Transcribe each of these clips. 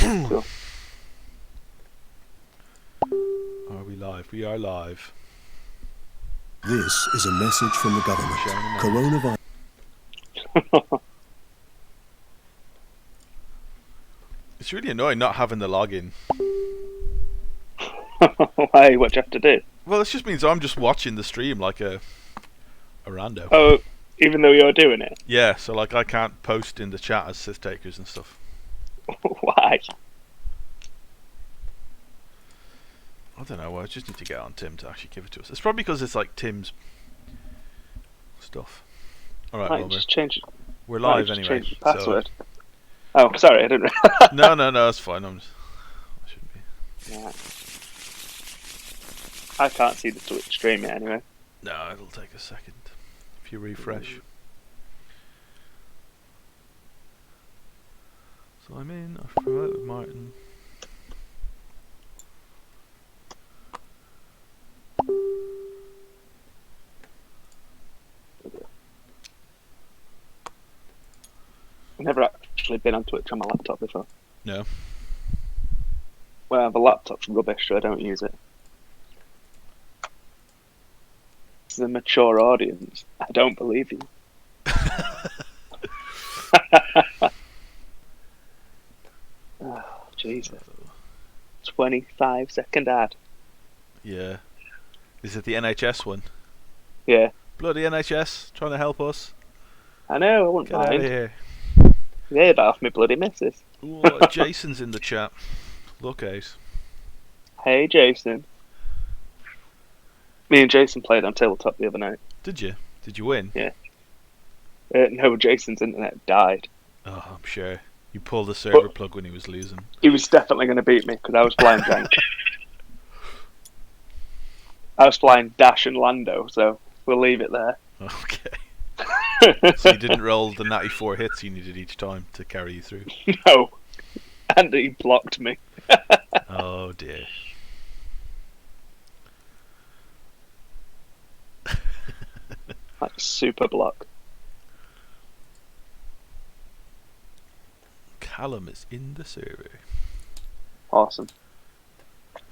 Cool. Are we live? We are live. This is a message from the government. Coronavirus. It's really annoying not having the login. Why? What do you have to do? Well, this just means I'm just watching the stream like a rando. Oh, even though you're doing it? Yeah, so like I can't post in the chat as Sith takers and stuff. Why? I don't know. I just need to get on Tim to actually give it to us. It's probably because it's like Tim's stuff. All right, well, just change. we're live just anyway. Change the password. Oh, sorry, I didn't. No, it's fine. I shouldn't be. Yeah. I can't see the Twitch stream yet anyway. No, it'll take a second if you refresh. So I'm in. I promote with Martin. I've never actually been on Twitch on my laptop before. No. Well, I have a laptop's rubbish, so I don't use it. This is a mature audience. I don't believe you. Oh, Jesus. 25-second ad. Yeah. Is it the NHS one? Yeah. Bloody NHS trying to help us. I know, I wouldn't Get out mind. of here. Yeah, that off me bloody missus. Ooh, Jason's in the chat. Look out. Hey, Jason. Me and Jason played on tabletop the other night. Did you? Did you win? Yeah. No, Jason's internet died. Oh, I'm sure. You pulled the server plug when he was losing. He was definitely going to beat me because I was flying Jank. I was flying Dash and Lando, so we'll leave it there. Okay. So you didn't roll the natty 4 hits you needed each time to carry you through? No. And he blocked me. Oh dear. Like super block. Callum is in the server. Awesome.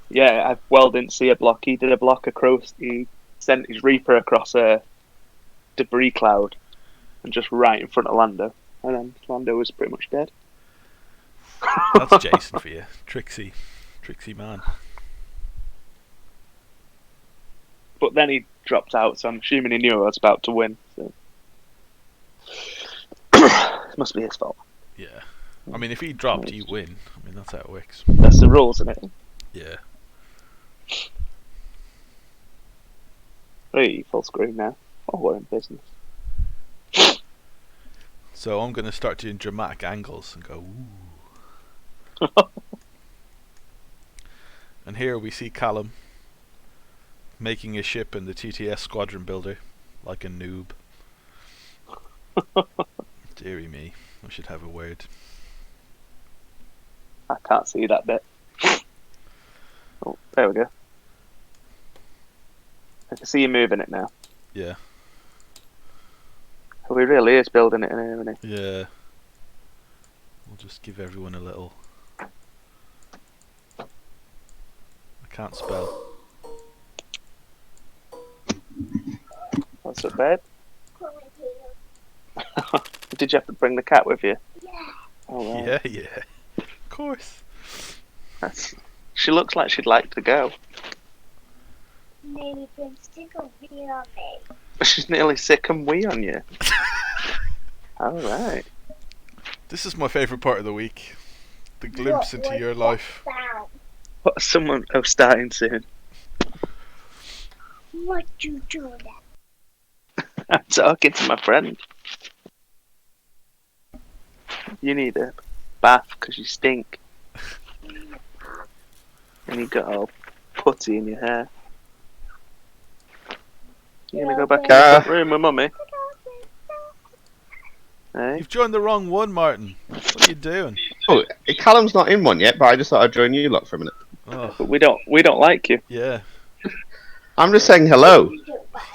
Yeah, I didn't see a block. He did a block across. He sent his Reaper across a debris cloud and just right in front of Lando. And then Lando was pretty much dead. That's Jason for you. Tricksy man. But then he dropped out, so I'm assuming he knew I was about to win. So. It must be his fault. Yeah. I mean, if he dropped, you win. I mean, that's how it works. That's the rules, isn't it? Yeah. Hey, full screen now. Oh, we're in business. So I'm going to start doing dramatic angles and go, ooh. And here we see Callum making a ship in the TTS Squadron Builder like a noob. Deary me. I should have a word. I can't see that bit. Oh, there we go. I can see you moving it now. Yeah. Oh, he really is building it in here, isn't he? Yeah. We'll just give everyone a little... I can't spell. What's up, babe? Did you have to bring the cat with you? Yeah. Oh, wow. Yeah. Of course. She looks like she'd like to go. Maybe been stick a wee on me. She's nearly sick and wee on you. Alright. This is my favourite part of the week. The glimpse into your life. What, someone starting soon? What you doing? I'm talking to my friend. You need a bath because you stink. And you got all putty in your hair. You gonna go back in the room with mummy? Hey? You've joined the wrong one, Martin. What are you doing? Oh, Callum's not in one yet, but I just thought I'd join you lot for a minute. Oh, But we don't like you. yeah. I'm just saying hello.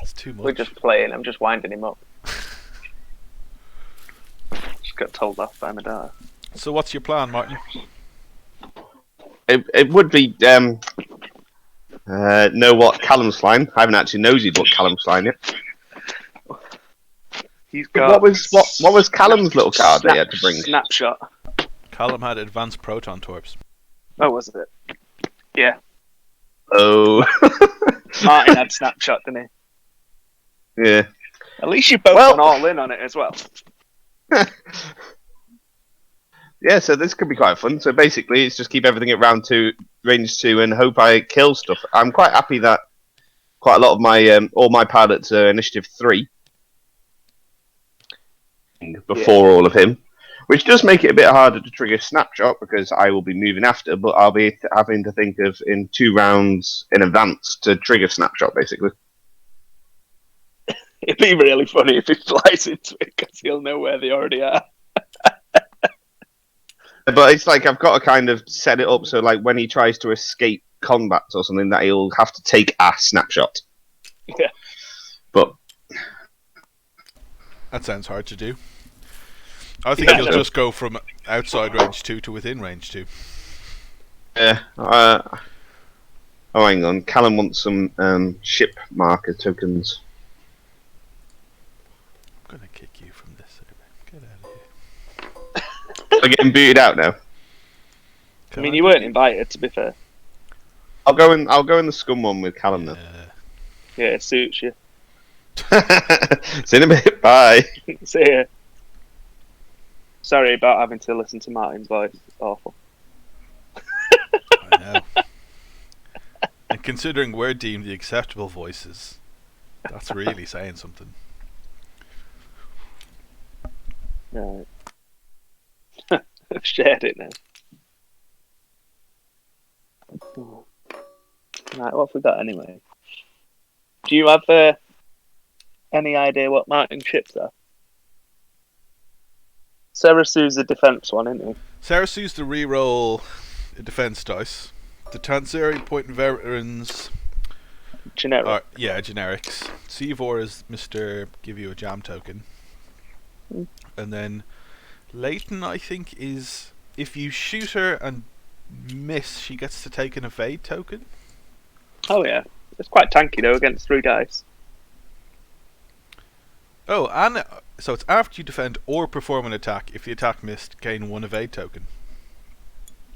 It's too much. We're just playing. I'm just winding him up. Just got told off by my dad. So what's your plan, Martin? it would be know what Callum's flying. I haven't actually nosed what Callum's flying yet. He's But got what was Callum's little card that he had to bring? Snapshot. Callum had advanced proton torps. Oh, was it? Yeah. Oh. Martin had snapshot, didn't he? Yeah. At least you both went all in on it as well. Yeah, so this could be quite fun. So basically, it's just keep everything at range 2, and hope I kill stuff. I'm quite happy that quite a lot of my all my pilots are initiative 3 before all of him, which does make it a bit harder to trigger snapshot because I will be moving after, but I'll be having to think of in 2 rounds in advance to trigger snapshot, basically. It'd be really funny if he flies into it because he'll know where they already are. But it's like I've got to kind of set it up so like when he tries to escape combat or something that he'll have to take a snapshot. Yeah. But That sounds hard to do. I think he'll just go from outside range 2 to within range 2. yeah. Oh, hang on. Callum wants some ship marker tokens. I'm gonna kick you from this server. Get out of here. We're getting booted out now. I mean, you weren't invited, to be fair. I'll go in the scum one with Callum now. Yeah, it suits you. See you in a bit. Bye. See ya. Sorry about having to listen to Martin's voice. It's awful. I know. And considering we're deemed the acceptable voices, that's really saying something. Right. I've shared it now. Right, what have we got anyway? Do you have any idea what Martin's ships are? Sarasu's the defense one, isn't he? Sarasu's the reroll defense dice. The Tanzeri point veterans Generic. are generics. Seavor is Mr. Give you a jam token. And then Leighton, I think, is if you shoot her and miss, she gets to take an evade token. Oh yeah, it's quite tanky though against 3 dice. Oh, and so it's after you defend or perform an attack. If the attack missed, gain 1 evade token.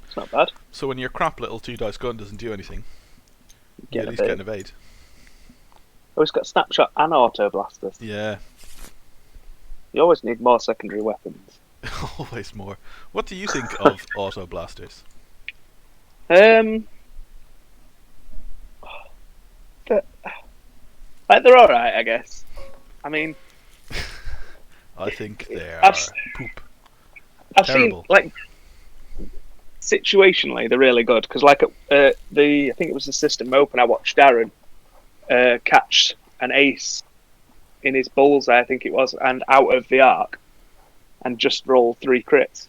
It's not bad. So when your crap little 2 dice gun doesn't do anything, you Get at a least bit. get an evade. Oh, it's got snapshot and auto blasters. Yeah, You always need more secondary weapons. always more. What do you think of auto blasters? They're alright, I guess. I mean, I think they are I've poop. I've Terrible. seen, like, situationally, they're really good. Because, like, I think it was the System Open, I watched Darren catch an ace in his bullseye, I think it was, and out of the arc, and just roll 3 crits.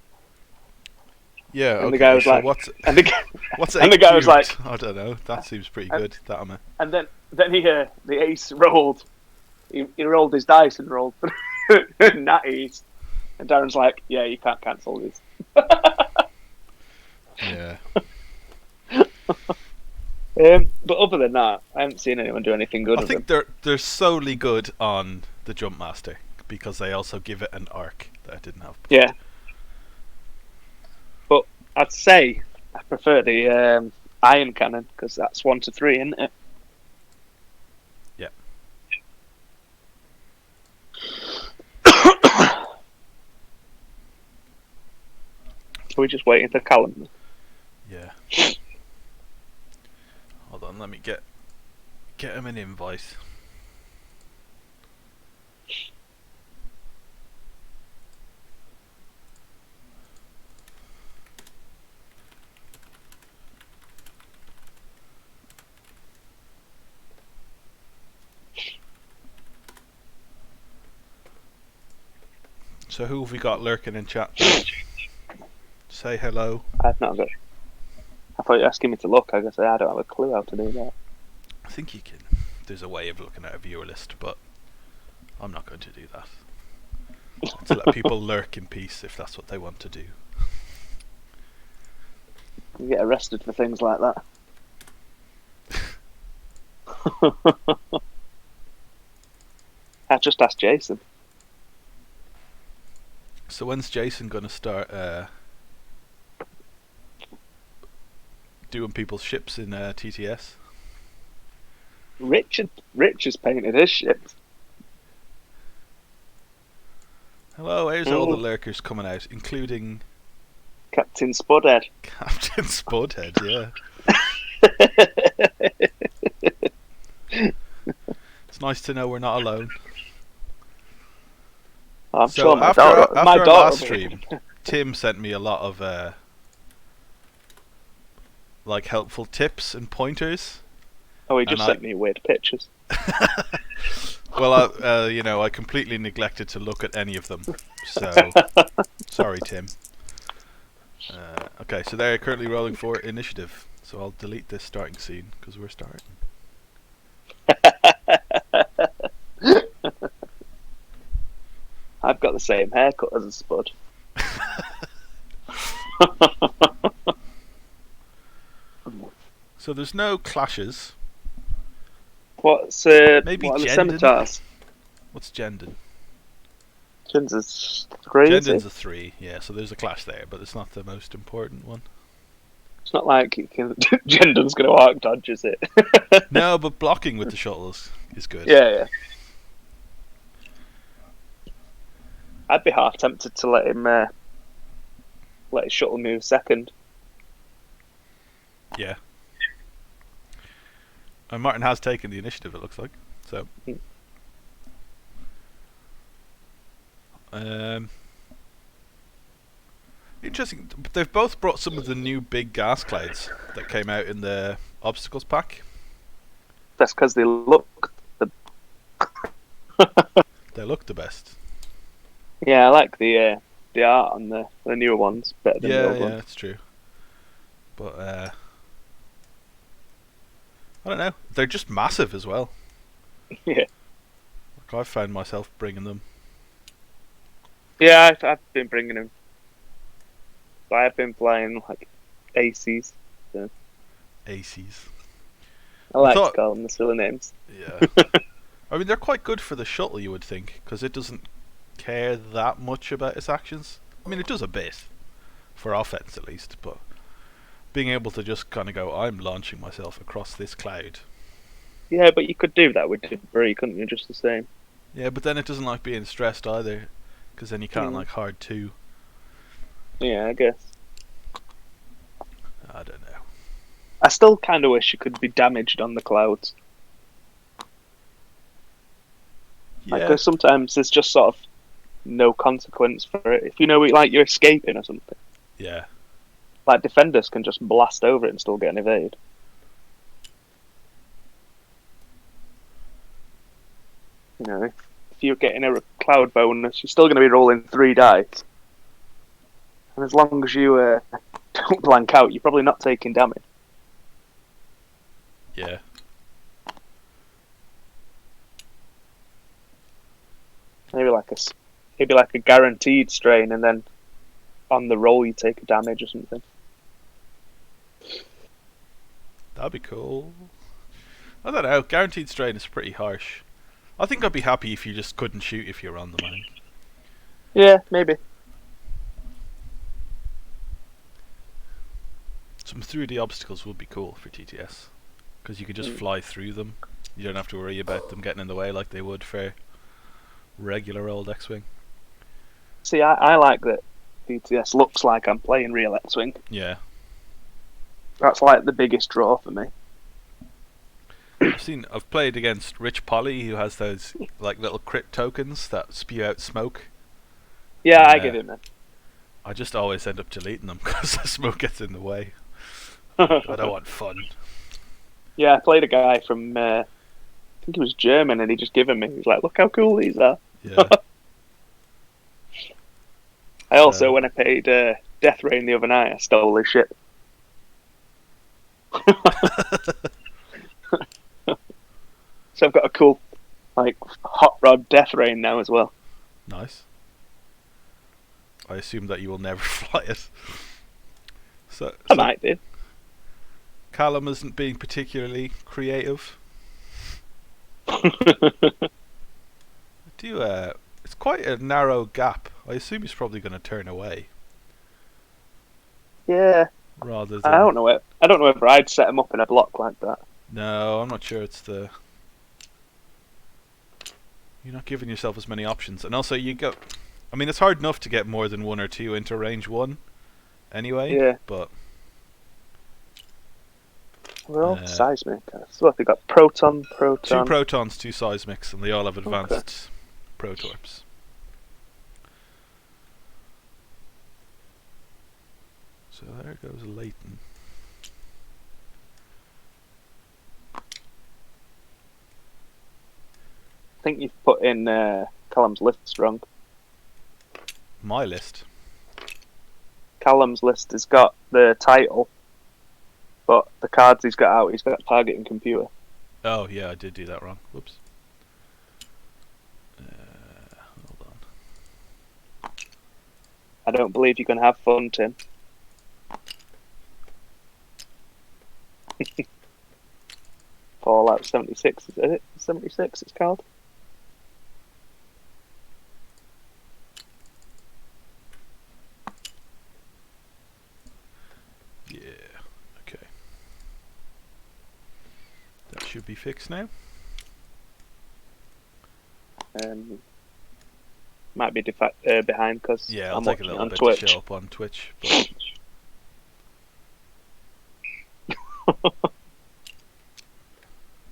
Yeah, And okay. the guy was so like, what's and the, what's and the guy was cubed? like, I don't know. That seems pretty good. That I'm a and then the ace rolled. He rolled his dice and rolled natties. And Darren's like, yeah, you can't cancel these. yeah. But other than that, I haven't seen anyone do anything good I with think them. they're solely good on the Jump Master because they also give it an arc that I didn't have. Yeah. But I'd say I prefer the iron cannon because that's 1 to 3, isn't it? Yeah. Are we just waiting for Callum? Yeah. Hold on, let me get him an invite. So who have we got lurking in chat? Say hello. I've not got. I thought you were asking me to look. I guess I don't have a clue how to do that. I think you can. There's a way of looking at a viewer list, but I'm not going to do that. To let people lurk in peace if that's what they want to do. You get arrested for things like that. I just asked Jason. So when's Jason gonna start doing people's ships in TTS? Rich has painted his ship. Hello, here's all the lurkers coming out, including Captain Spudhead. Captain Spudhead, yeah. It's nice to know we're not alone. I'm So sure my after daughter, our my daughter last will- stream, Tim sent me a lot of like helpful tips and pointers. Oh, he just and sent me weird pictures. Well, I completely neglected to look at any of them. So, sorry, Tim. Okay, so they're currently rolling for initiative. So I'll delete this starting scene because we're starting. I've got the same haircut as a Spud. So there's no clashes. What's Maybe what are the Jendon? scimitars? What's Jendon? Jendon's crazy. Jendon's a 3, yeah, so there's a clash there, but it's not the most important one. It's not like you can. Jendon's going to arc dodge, is it? No, but blocking with the shuttles is good. Yeah. I'd be half tempted to let his shuttle move second. Yeah. And Martin has taken the initiative, it looks like. So. Interesting. They've both brought some of the new big gas clouds that came out in the obstacles pack. That's because they look. They look the best. Yeah, I like the art on the newer ones better than the old Yeah, ones. that's true. But I don't know. They're just massive as well. Yeah. Like I've found myself bringing them. Yeah, I've been bringing them. But I've been flying like ACs. So Aces. I like thought- to call them the silly names. Yeah. I mean, they're quite good for the shuttle, you would think, because it doesn't care that much about its actions. I mean, it does a bit, for offense at least, but being able to just kind of go, I'm launching myself across this cloud. Yeah, but you could do that with debris, couldn't you? Just the same. Yeah, but then it doesn't like being stressed either, because then you can't like hard 2. Yeah, I guess. I don't know. I still kind of wish you could be damaged on the clouds. Yeah, Because sometimes there's just sort of no consequence for it. If you know, like you're escaping or something. yeah. Like defenders can just blast over it and still get an evade. You know, if you're getting a cloud bonus, you're still going to be rolling 3 dice. And as long as you don't blank out, you're probably not taking damage. Yeah. Maybe like a guaranteed strain, and then on the roll you take a damage or something. That'd be cool. I don't know. Guaranteed strain is pretty harsh. I think I'd be happy if you just couldn't shoot if you're on the line. Yeah, maybe. Some 3D obstacles would be cool for TTS, because you could just fly through them. You don't have to worry about them getting in the way like they would for regular old X-Wing. See, I like that DTS looks like I'm playing real X-Wing. Yeah. That's like the biggest draw for me. I've played against Rich Polly, who has those like little crit tokens that spew out smoke. Yeah, I give him it. I just always end up deleting them because the smoke gets in the way. I don't want fun. Yeah, I played a guy from, I think he was German, and he just given me. He was like, look how cool these are. Yeah. I also, when I paid Death Rain the other night, I stole his ship. So I've got a cool, like, hot rod Death Rain now as well. Nice. I assume that you will never fly it. I might do. Callum isn't being particularly creative. It's quite a narrow gap. I assume he's probably going to turn away. Yeah, Rather I than... don't know if I'd set him up in a block like that. No, I'm not sure it's the... You're not giving yourself as many options. And also you go... I mean, it's hard enough to get more than 1 or 2 into range 1 anyway, Yeah. but... We're all seismic. So what, they got proton. 2 protons, 2 seismics, and they all have advanced protorps. So there goes Leighton. I think you've put in Callum's list wrong. My list? Callum's list has got the title, but the cards he's got out, he's got target and computer. Oh, yeah, I did do that wrong. Whoops. Hold on. I don't believe you can have fun, Tim. Fallout 76, is it? 76 it's called? Yeah, okay. That should be fixed now. Might be behind because Yeah, I'll I'm take a watching little on bit Twitch. to show up on Twitch. But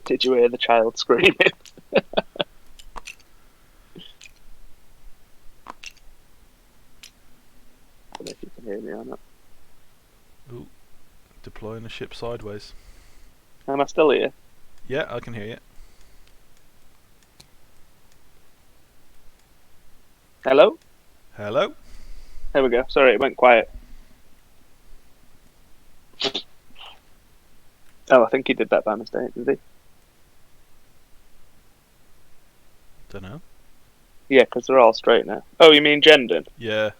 Did you hear the child screaming? I don't know if you can hear me or not. ooh, deploying a ship sideways. Am I still here? Yeah, I can hear you. Hello? Hello? There we go. Sorry, it went quiet. Oh, I think he did that by mistake, did he? Don't know. Yeah, because they're all straight now. Oh, you mean Gendon? Yeah.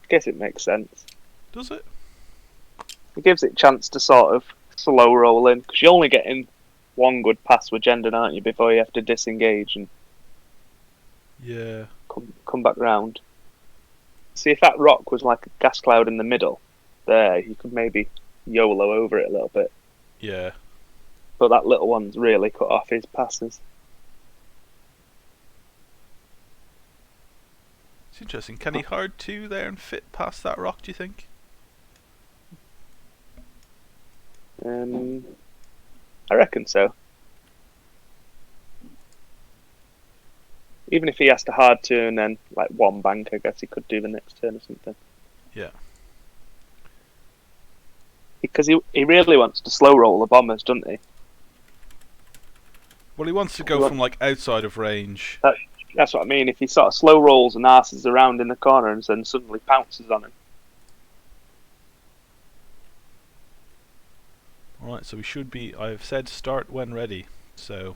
Guess it makes sense. Does it? It gives it a chance to sort of slow roll in, because you're only getting one good pass with Gendon, aren't you, before you have to disengage and Yeah. come back round. See, if that rock was like a gas cloud in the middle, there, you could maybe YOLO over it a little bit. Yeah. But that little one's really cut off his passes. It's interesting. Can he hard 2 there and fit past that rock, do you think? I reckon so. Even if he has to hard 2 and then like 1 bank, I guess he could do the next turn or something. Yeah. Because he really wants to slow roll the bombers, doesn't he? Well, he wants to go from like outside of range. That's what I mean. If he sort of slow rolls and arses around in the corner and then suddenly pounces on him. Alright, so we should be... I've said start when ready, so...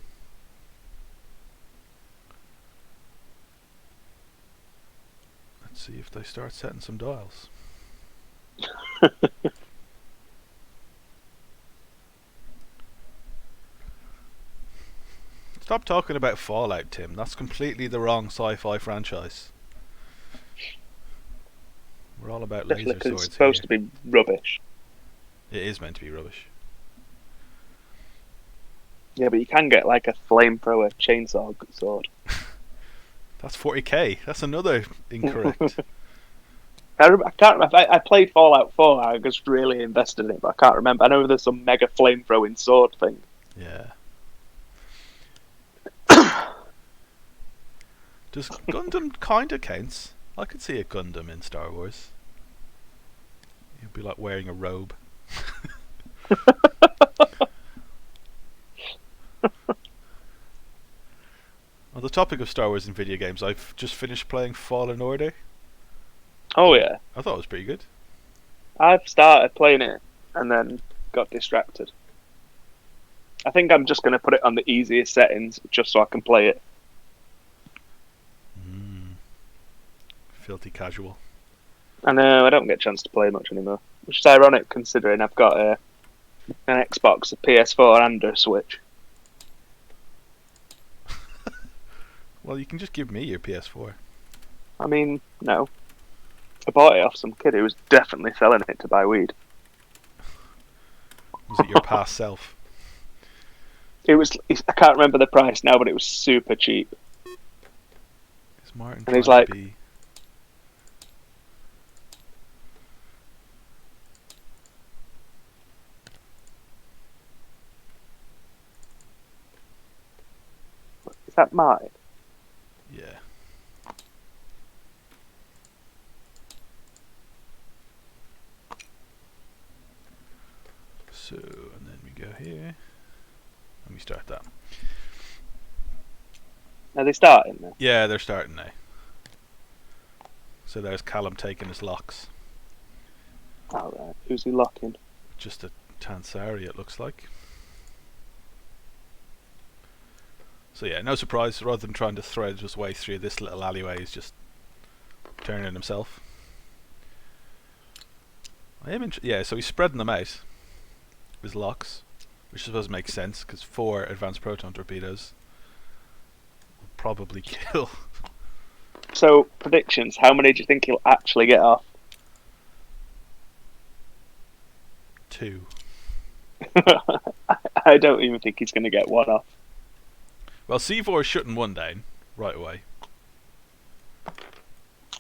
Let's see if they start setting some dials. Stop talking about Fallout, Tim. That's completely the wrong sci-fi franchise. We're all about Especially laser because swords it's supposed to here. be rubbish. It is meant to be rubbish. Yeah, but you can get like a flamethrower chainsaw sword. That's 40k. That's another incorrect. I can't remember. I played Fallout 4. I was really invested in it, but I can't remember. I know there's some mega flamethrowing sword thing. Yeah. Does Gundam kinda counts? I could see a Gundam in Star Wars. It'd be like wearing a robe. On the topic of Star Wars and video games, I've just finished playing Fallen Order. Oh yeah, I thought it was pretty good. I've started playing it and then got distracted. I think I'm just going to put it on the easiest settings just so I can play it. Filthy casual. I know, I don't get a chance to play much anymore. which is ironic considering I've got an Xbox, a PS4, and a Switch. Well, you can just give me your PS4. I mean, no. I bought it off some kid who was definitely selling it to buy weed. Was it your past self? It was. I can't remember the price now, but it was super cheap. Is Martin And he's trying like- to be... Is that Martin? Yeah. So, and then we go here. Let me start that. Are they starting now? Yeah, they're starting now. So there's Callum taking his locks. Alright, who's he locking? Just a Tansari, it looks like. So yeah, no surprise. Rather than trying to thread his way through this little alleyway, he's just turning himself. Yeah, so he's spreading them out. His locks, which I suppose makes sense because 4 advanced proton torpedoes will probably kill. So, predictions. How many do you think he'll actually get off? 2. I don't even think he's going to get one off. Well, C4 is shutting one down right away.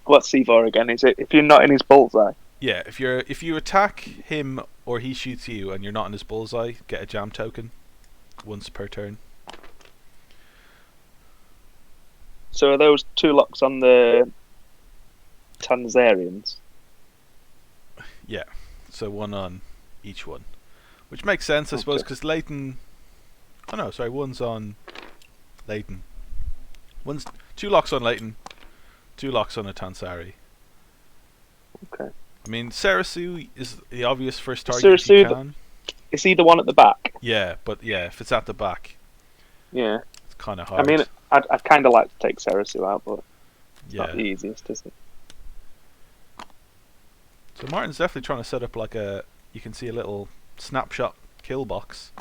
What's C4 again? Is it if you're not in his bullseye? Yeah, if you attack him or he shoots you and you're not in his bullseye, get a jam token once per turn. So are those 2 locks on the Tanzarians? Yeah, so 1 on each one, which makes sense, I suppose, because Leighton. Oh no, sorry, 1's on Leighton. 2 locks on Leighton, 2 locks on a Tansari. Okay. I mean, Sarasu is the obvious first target if you can. Is he the one at the back? Yeah, but yeah, if it's at the back, Yeah. it's kind of hard. I mean, I'd kind of like to take Sarasu out, but it's yeah. not the easiest, is it? So Martin's definitely trying to set up like a, you can see a little snapshot kill box,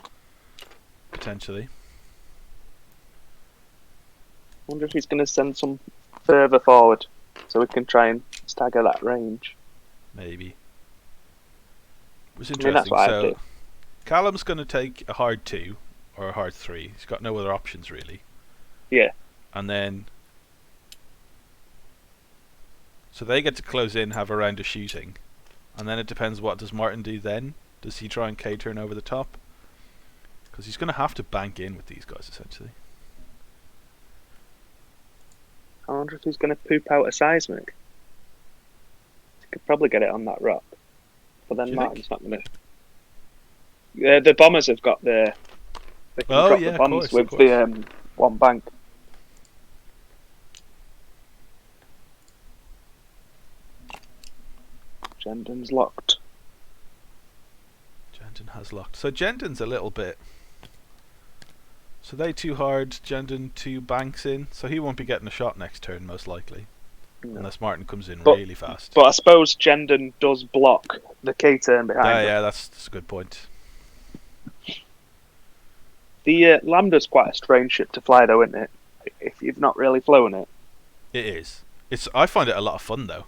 potentially. I wonder if he's going to send some further forward so we can try and stagger that range. Maybe. It was I mean, that's interesting. what I'd So do. Callum's going to take a hard 2 or a hard 3. He's got no other options really. Yeah. And then, so they get to close in, have a round of shooting, and then it depends what does Martin do then. Does he try and K-turn over the top? Because he's going to have to bank in with these guys essentially. I wonder if he's going to poop out a seismic. He could probably get it on that rock. But then Do you Martin's not going to... the bombers have got the... They can drop yeah, the bombs of course, with of the one bank. Jendon's locked. Jendon has locked. So Jendon's a little bit... So they 2 hard, Jendon 2 banks in, so he won't be getting a shot next turn most likely. No. Unless Martin comes in But- really fast. But I suppose Jendon does block the K-turn behind him. Yeah, that's a good point. The Lambda's quite a strange ship to fly though, isn't it? If you've not really flown it. It is. I find it a lot of fun though.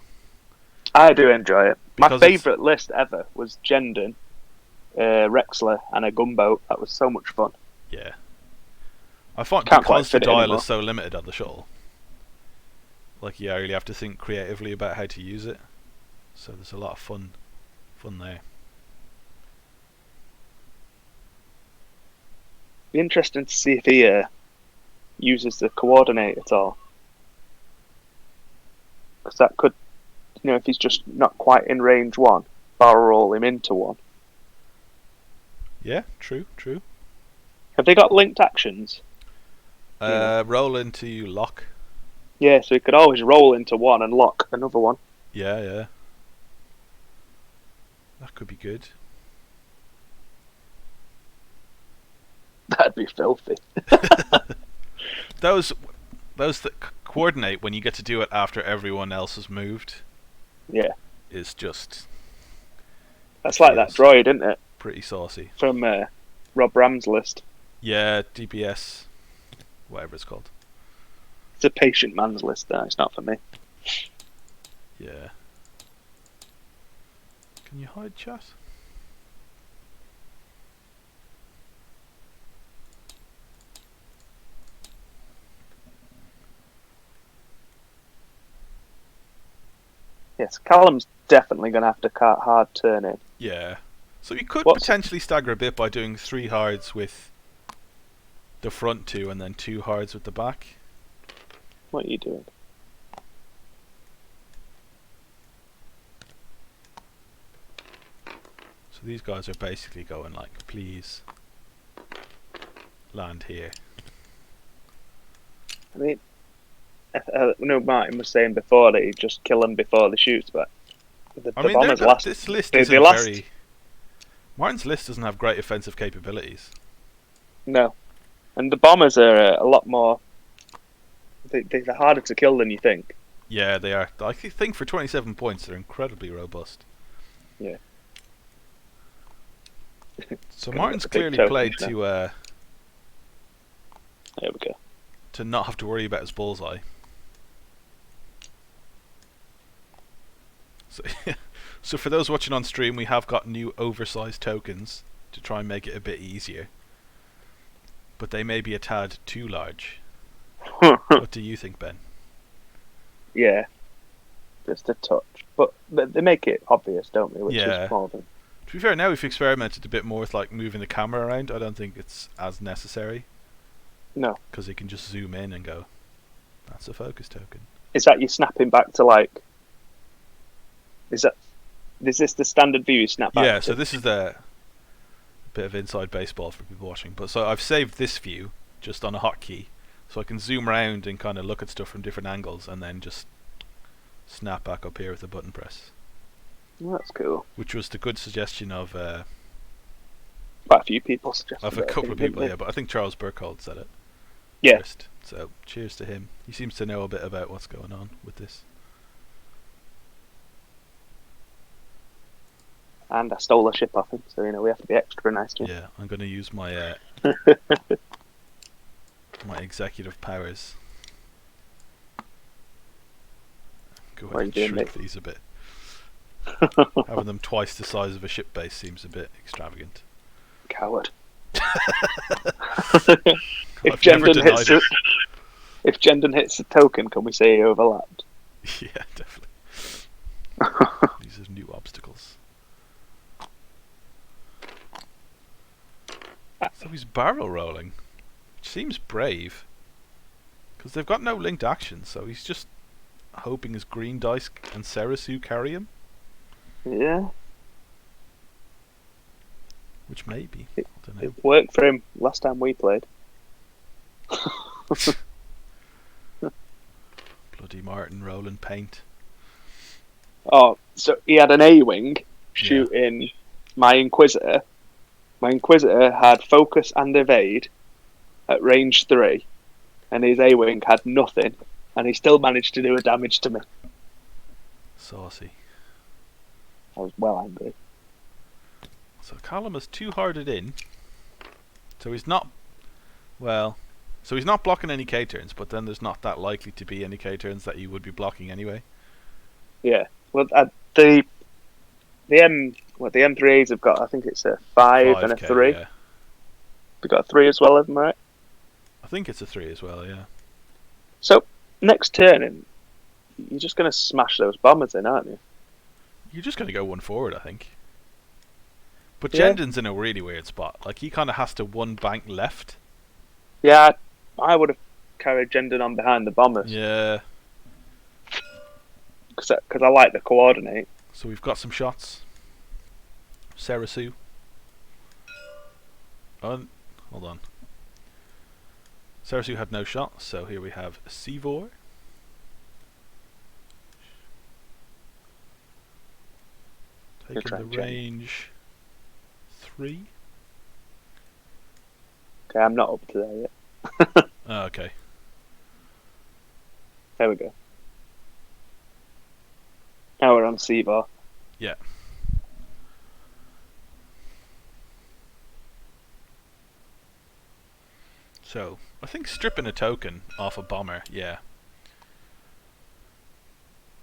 I do enjoy it. My Because it's- favourite list ever was Jendon, Rexler and a gunboat. That was so much fun. Yeah. I find Can't quite because the fit it dial anymore. is so limited on the shuttle. Like you really have to think creatively about how to use it. So there's a lot of fun there. Be interesting to see if he uses the coordinate at all. Because that could, if he's just not quite in range 1, barrel roll him into 1. Yeah, true. Have they got linked actions? Roll into lock. Yeah, so he could always roll into 1 and lock another one. Yeah. That could be good. That'd be filthy. Those that coordinate when you get to do it after everyone else has moved Yeah. is just That's like that droid, isn't it? Pretty saucy. From Rob Ram's list. Yeah, DPS, whatever it's called. It's a patient man's list, though. It's not for me. Yeah. Can you hide chat? Yes, Callum's definitely going to have to cut hard turn in. Yeah. So you could What's- potentially stagger a bit by doing 3 hards with the front 2 and then 2 hards with the back. What are you doing? So these guys are basically going like, please land here. I mean, no, Martin was saying before that he'd just kill them before the shoots, but the bombers last. This list they isn't last. very... Martin's list doesn't have great offensive capabilities. No, and the bombers are a lot more. They're harder to kill than you think. Yeah, they are. I think for 27 points they're incredibly robust. Yeah. So Gonna Martin's look a bit clearly token played now. There we go. to not have to worry about his bullseye. So, so for those watching on stream, we have got new oversized tokens to try and make it a bit easier. But they may be a tad too large. What do you think, Ben? Yeah, just a touch, but they make it obvious, don't they? Which Yeah. is more than. To be fair, now we've experimented a bit more with like moving the camera around. I don't think it's as necessary. No. Because you can just zoom in and go, that's a focus token. Is that you snapping back to like? Is this the standard view you snap back? Yeah, to? so this is the bit of inside baseball for people watching. But so I've saved this view just on a hotkey, so I can zoom around and kind of look at stuff from different angles, and then just snap back up here with a button press. Well, that's cool. Which was the good suggestion of Quite a few people suggested a it, I couple think, of people, didn't yeah. But I think Charles Burkhold said it Yeah. first. So cheers to him. He seems to know a bit about what's going on with this. they? And I stole a ship off him, so we have to be extra nice to him. Yeah, I'm going to use my my executive powers. Go What are ahead you and doing, shrink mate? these a bit. Having them twice the size of a ship base seems a bit extravagant. Coward. I've if never Jendon denied hits it. if Jendon hits the token, can we say he overlapped? Yeah, definitely. These are new obstacles. So he's barrel rolling, which seems brave, because they've got no linked actions, so he's just hoping his green dice and Serasu carry him, Yeah, which maybe. I don't know. it worked for him last time we played. Bloody Martin rolling paint. Oh, so he had an A-wing shooting my Inquisitor. My Inquisitor had focus and evade at range 3, and his A-wing had nothing, and he still managed to do a damage to me. Saucy. I was well angry. So Callum has 2 hearted in. So he's not... Well... So he's not blocking any K-turns, but then there's not that likely to be any K-turns that you would be blocking anyway. Yeah. Well, the M3As have got, I think it's a 5 and a 5K, 3. Yeah. We've got a 3 as well, haven't we? Right? I think it's a 3 as well, yeah. So, next turn, you're just going to smash those bombers in, aren't you? You're just going to go one forward, I think. But Yeah. Jendon's in a really weird spot. Like, he kind of has to one bank left. Yeah, I would have carried Jendon on behind the bombers. Yeah. Because I like the coordinate. So we've got some shots. Serasu. Hold on. Serasu had no shot, so here we have Sivor. Good try, Taking the Jen. range 3. Okay, I'm not up to there yet. Oh, okay. There we go. Now we're on C-bar. Yeah. So, I think stripping a token off a bomber, yeah.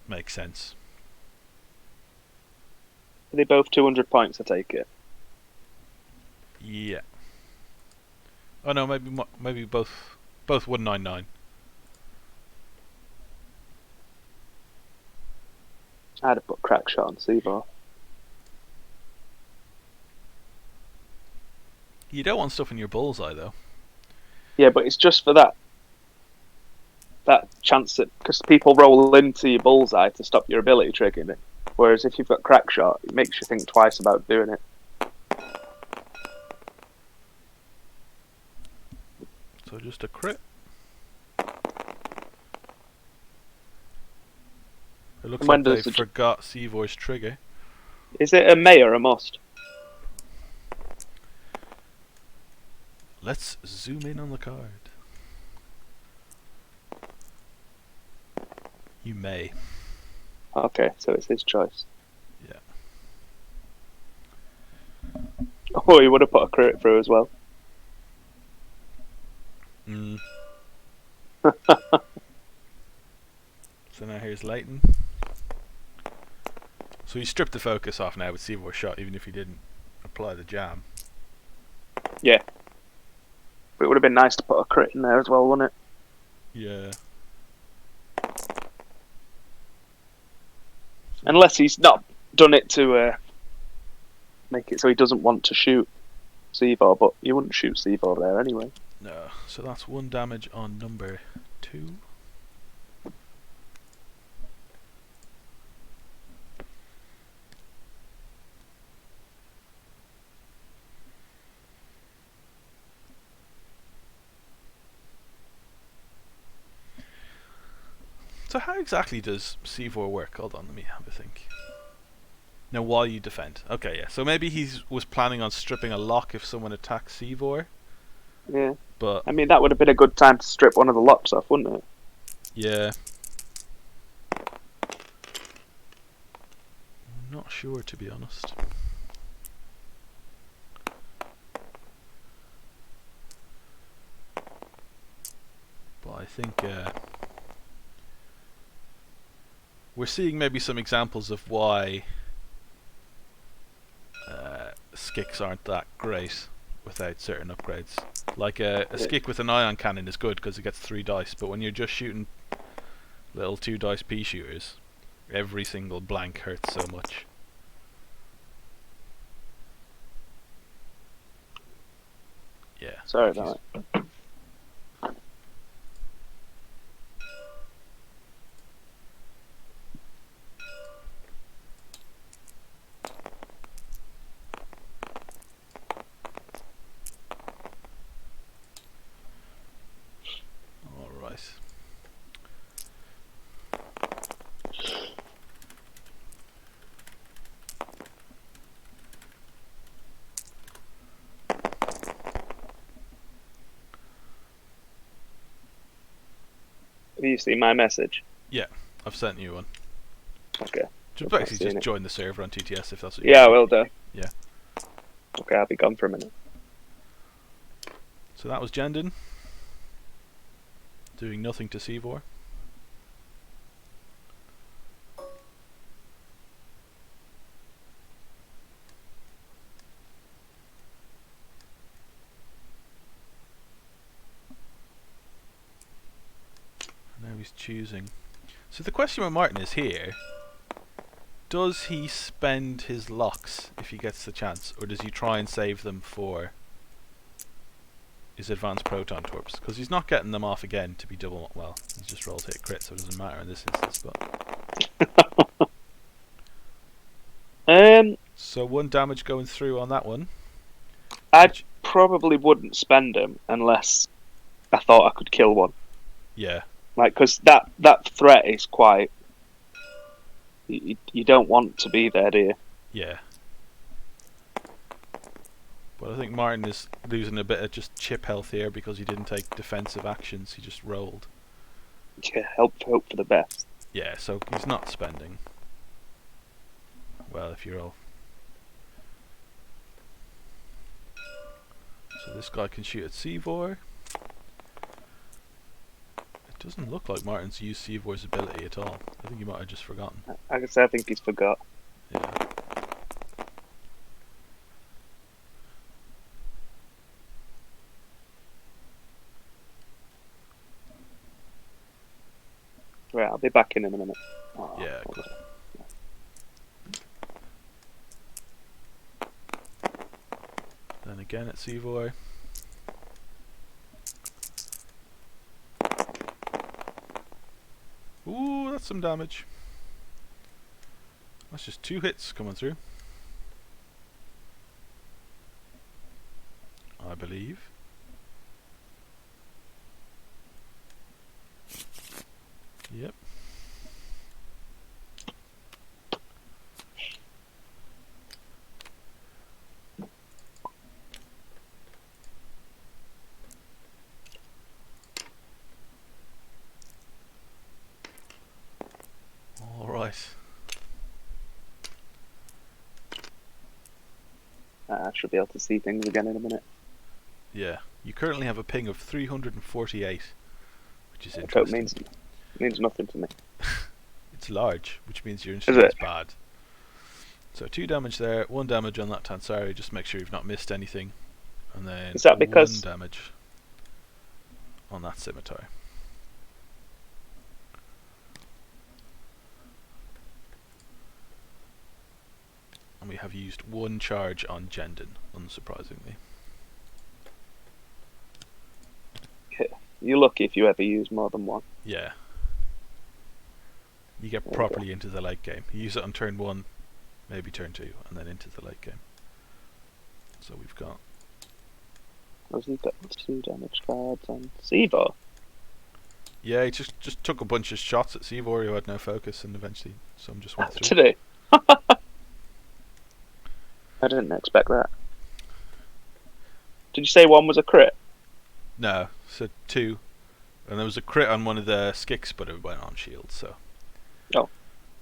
Makes sense. Are they both 200 points, I take it? Yeah. Oh no, maybe both 199. I'd have put crack shot on Seaboard. You don't want stuff in your bullseye though. Yeah, but it's just for that chance that, because people roll into your bullseye to stop your ability triggering it. Whereas if you've got crack shot, it makes you think twice about doing it. So just a crit. It looks like they forgot Seavor's trigger. Is it a may or a must? Let's zoom in on the card. You may. Okay, so it's his choice. Yeah. Oh, he would have put a crit through as well. Mm. So now here's Leighton. So he stripped the focus off now with Seavor's shot, even if he didn't apply the jam. Yeah. But it would have been nice to put a crit in there as well, wouldn't it? Yeah. Unless he's not done it to make it so he doesn't want to shoot Seavor, but you wouldn't shoot Seavor there anyway. No, so that's 1 damage on number 2. So how exactly does C4 work? Hold on, let me have a think. Now while you defend. Okay, yeah. So maybe he was planning on stripping a lock if someone attacks C4. Yeah. But I mean, that would have been a good time to strip one of the locks off, wouldn't it? yeah. I'm not sure, to be honest. But I think we're seeing maybe some examples of why skicks aren't that great without certain upgrades. Like a skick with an ion cannon is good because it gets 3 dice, but when you're just shooting little 2 dice pea shooters, every single blank hurts so much. Yeah. Sorry about that. Alright. Have you seen my message? Yeah, I've sent you one. Okay. Just I've basically seen just it. join the server on TTS if that's what Yeah, I you will do. Yeah. Okay, I'll be gone for a minute. So that was Jendon. Doing nothing to Seavor. Now he's choosing. So the question with Martin is here. Does he spend his locks if he gets the chance, or does he try and save them for his advanced proton torps? Because he's not getting them off again to be double. Well, he's just rolled hit crit, so it doesn't matter in this instance. But so 1 damage going through on that one. I probably wouldn't spend them unless I thought I could kill one. Yeah. Like, because that threat is quite. You don't want to be there, do you? Yeah. But I think Martin is losing a bit of just chip health here because he didn't take defensive actions, he just rolled. Yeah, hope for the best. Yeah, so he's not spending. Well, if you roll. So this guy can shoot at Seavor. Doesn't look like Martin's used Seavor's ability at all. I think he might have just forgotten. I guess I think he's forgot. Yeah. Right, I'll be back in a minute. Oh, Yeah, hold cool. Then again at Seavor. Ooh, that's some damage. That's just 2 hits coming through. I believe. Yep. All right. I should be able to see things again in a minute. Yeah. You currently have a ping of 348, which is That interesting. means nothing to me. It's large, which means your Is instrument it? is bad. So 2 damage there, 1 damage on that Tansari, just make sure you've not missed anything. And then Is that 1 because- damage on that scimitar. And we have used 1 charge on Jendon, unsurprisingly. You're lucky if you ever use more than one. Yeah. You get There you properly into the late game. You use it on turn 1, maybe turn 2, and then into the late game. So we've got... Has he got 2 damage cards on Seavor? Yeah, he just took a bunch of shots at Seavor who had no focus, and eventually some just went through. Today. I didn't expect that. Did you say 1 was a crit? No, so 2. And there was a crit on one of the skicks, but it went on shield, so... Oh.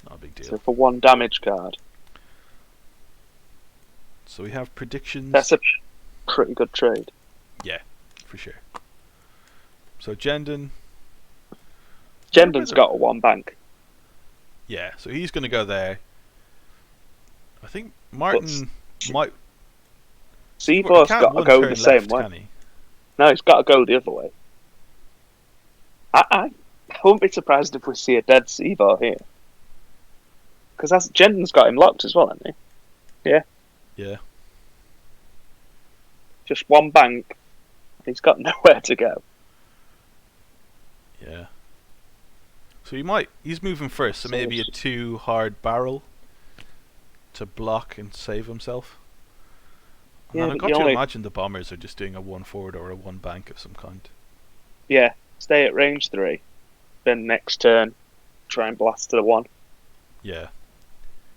Not a big So deal. for 1 damage card. So we have predictions... That's a pretty good trade. Yeah, for sure. So Jendon... Jendon's got a 1 bank. Yeah, so he's going to go there. I think Martin might... Seavor's He can't got to one go turn the same left, way. can he? No, he's got to go the other way. I wouldn't be surprised if we see a dead Seavor here. Because Jendon's got him locked as well, hasn't he? Yeah. Yeah. Just 1 bank. He's got nowhere to go. Yeah. So he's moving first, so maybe a 2 hard barrel to block and save himself. And Yeah, then I've but got you to only- imagine the bombers are just doing a 1 forward or a 1 bank of some kind. Yeah, stay at range 3. Then next turn, try and blast to the 1. Yeah.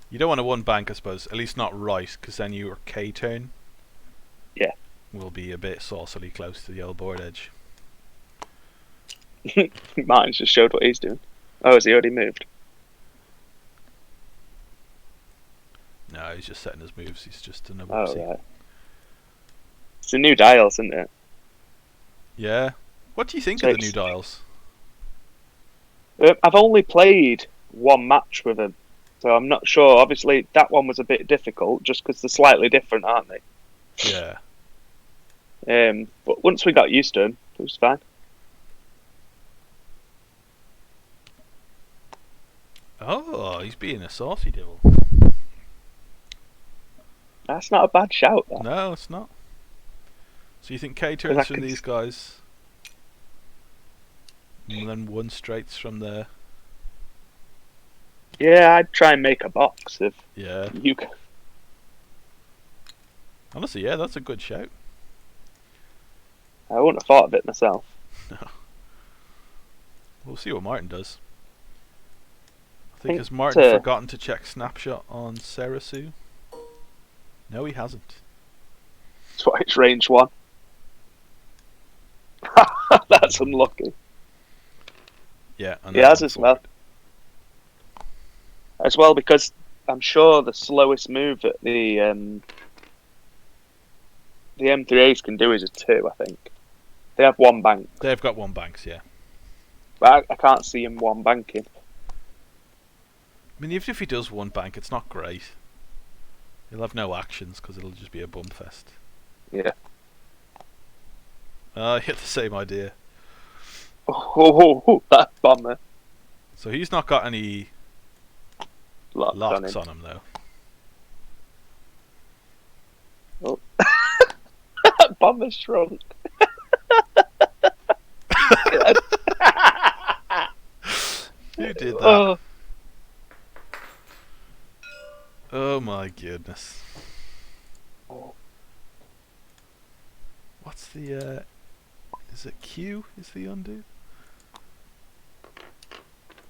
You don't want a 1 bank, I suppose. At least not right, because then your K turn. Yeah. Will be a bit saucily close to the old board edge. Martin's just showed what he's doing. Oh, has he already moved? No, he's just setting his moves. He's just an Oh, whoopsie. right. It's the new dials, isn't it? Yeah. What do you think of the Takes- new dials? I've only played 1 match with him, so I'm not sure. Obviously, that one was a bit difficult, just because they're slightly different, aren't they? Yeah. But once we got used to him, it was fine. Oh, he's being a saucy devil. That's not a bad shout, that. No, it's not. So you think K I turns from can these guys, and then 1 straights from there. Yeah, I'd try and make a box if Yeah. you can. Honestly, yeah, that's a good shout. I wouldn't have thought of it myself. No. We'll see what Martin does. I think Think has Martin to- forgotten to check snapshot on Sarasu? No, he hasn't. That's why it's range 1. That's unlucky. Yeah, and He then has 1 as well. forward. As well, because I'm sure the slowest move that the M3As can do is a 2, I think. They have 1 bank. They've got 1 banks, yeah. But I can't see him one banking. I mean, even if he does one bank, it's not great. He'll have no actions because it'll just be a bum fest. Yeah. You had the same idea. Oh, that bomber. So he's not got any locks on on him though. him. Oh. That bomber shrunk. Who did that? Oh. Oh my goodness. What's the is it Q is the undo?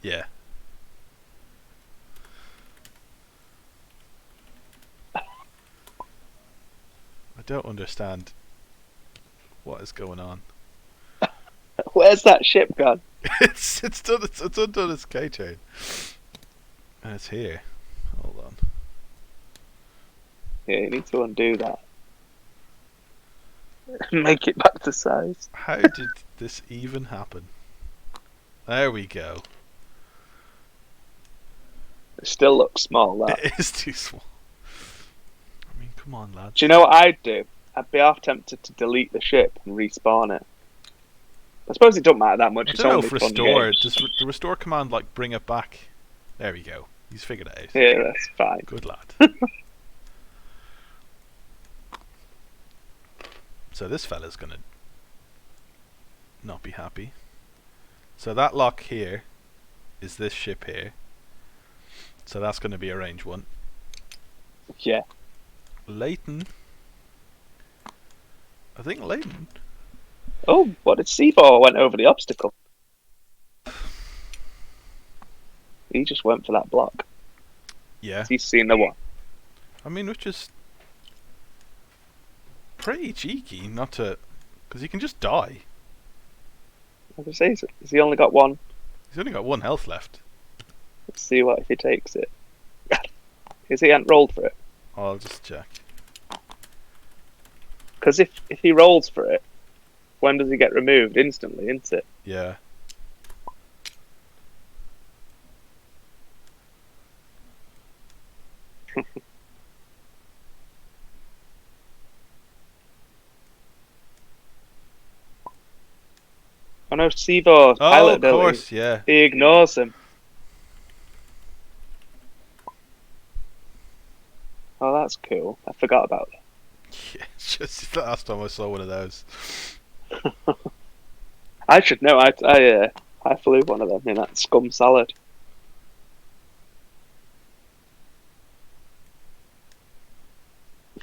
Yeah. I don't understand what is going on. Where's that ship gone? it's undone its K chain. And it's here. Hold on. Yeah, you need to undo that. Make it back to size. How did this even happen? There we go. It still looks small, that. It is too small. I mean, come on, lads. Do you know what I'd do? I'd be half tempted to delete the ship and respawn it. I suppose it don't matter that much. I It's don't know only if fun restore. games. Does the restore command like bring it back? There we go. He's figured it out. Yeah, that's fine. Good lad. So this fella's gonna not be happy. So that lock here is this ship here. So that's gonna be a range one. Yeah. Leighton. I think Leighton. Oh, what did C4 went over the obstacle? He just went for that block. Yeah. He's seen the one. I mean, which is pretty cheeky not to, because he can just die. I was say, has he only got one? He's only got one health left. Let's see what if he takes it. Because he hadn't rolled for it. I'll just check. Because if he rolls for it, when does he get removed? Instantly, isn't it? Yeah. I know Seavor's Oh, pilot of ability. course, yeah. He ignores him. Oh, that's cool. I forgot about that. Yeah, it's just the last time I saw one of those. I should know. I flew one of them in that scum salad.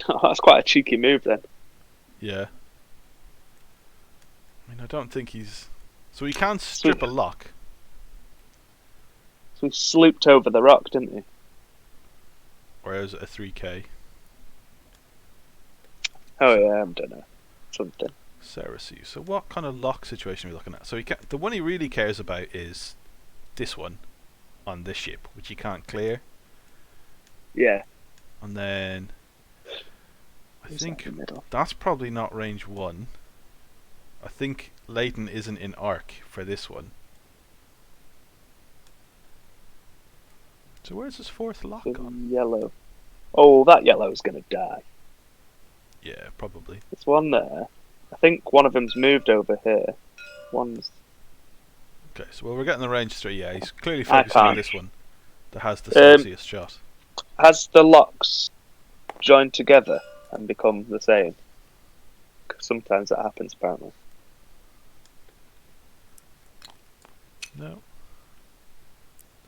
Oh, that's quite a cheeky move then. Yeah. I mean, I don't think he's. So he can strip a lock. So he slooped over the rock, didn't he? Or is it a 3K? Oh yeah, I don't know. Something. Cersei. So what kind of lock situation are we looking at? So the one he really cares about is this one on this ship, which he can't clear. Yeah. And then I Who's think that in the middle? that's probably not range 1. I think Leighton isn't in arc for this one. So where's his fourth lock The on? yellow. Oh, that yellow's gonna die. Yeah, probably. There's one there. I think one of them's moved over here. One's. Okay, so well, we're getting the range 3. Yeah, he's clearly I focusing on can't. this one that has the sexiest shot. Has the locks joined together and become the same? 'Cause sometimes that happens, apparently. No.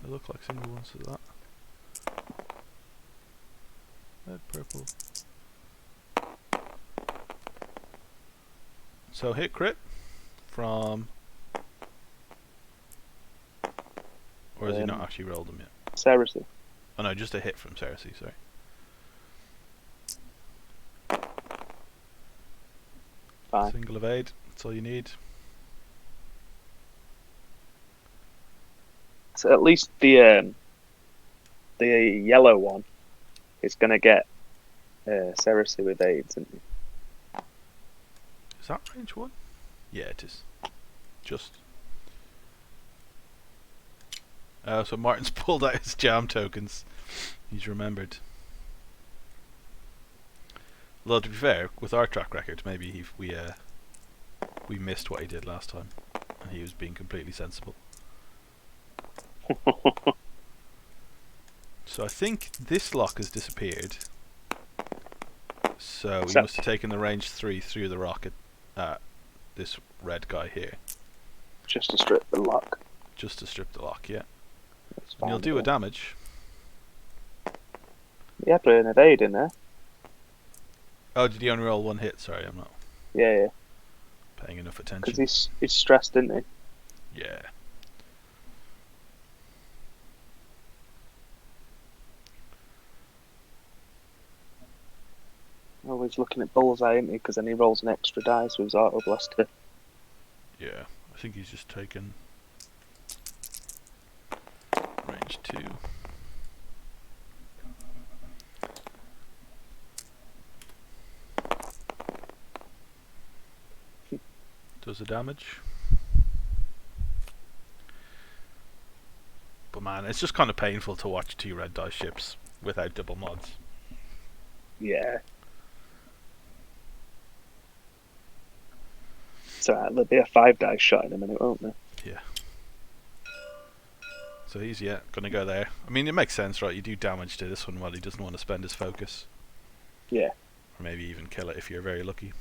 They look like single ones of that. Red, purple. So hit crit from. Or has he not actually rolled them yet? Cersei. Oh no, just a hit from Cersei, sorry. Fine. Single evade, that's all you need. So at least the yellow one is gonna get Cersei with AIDS, isn't he? Is that range 1? Yeah, it is. Just. So Martin's pulled out his jam tokens. He's remembered. Although to be fair, with our track record, maybe we missed what he did last time, and he was being completely sensible. So I think this lock has disappeared. So we must have taken the range 3 through the rocket at this red guy here. Just to strip the lock. Just to strip the lock, yeah. That's And fine, you'll do yeah. a damage. Yeah, put an evade in there. Oh, did he only roll 1 hit? Sorry, I'm not Yeah. paying enough attention. Because he's stressed, isn't he? Yeah. Always looking at bullseye, isn't he? Because then he rolls an extra dice with his auto blaster. Yeah. I think he's just taken range 2. Does the damage. But man, it's just kind of painful to watch 2 red dice ships without double mods. Yeah. So there'll be a 5 dice shot in a minute, won't there? Yeah. So he's gonna go there. I mean, it makes sense, right? You do damage to this one while he doesn't want to spend his focus. Yeah. Or maybe even kill it if you're very lucky.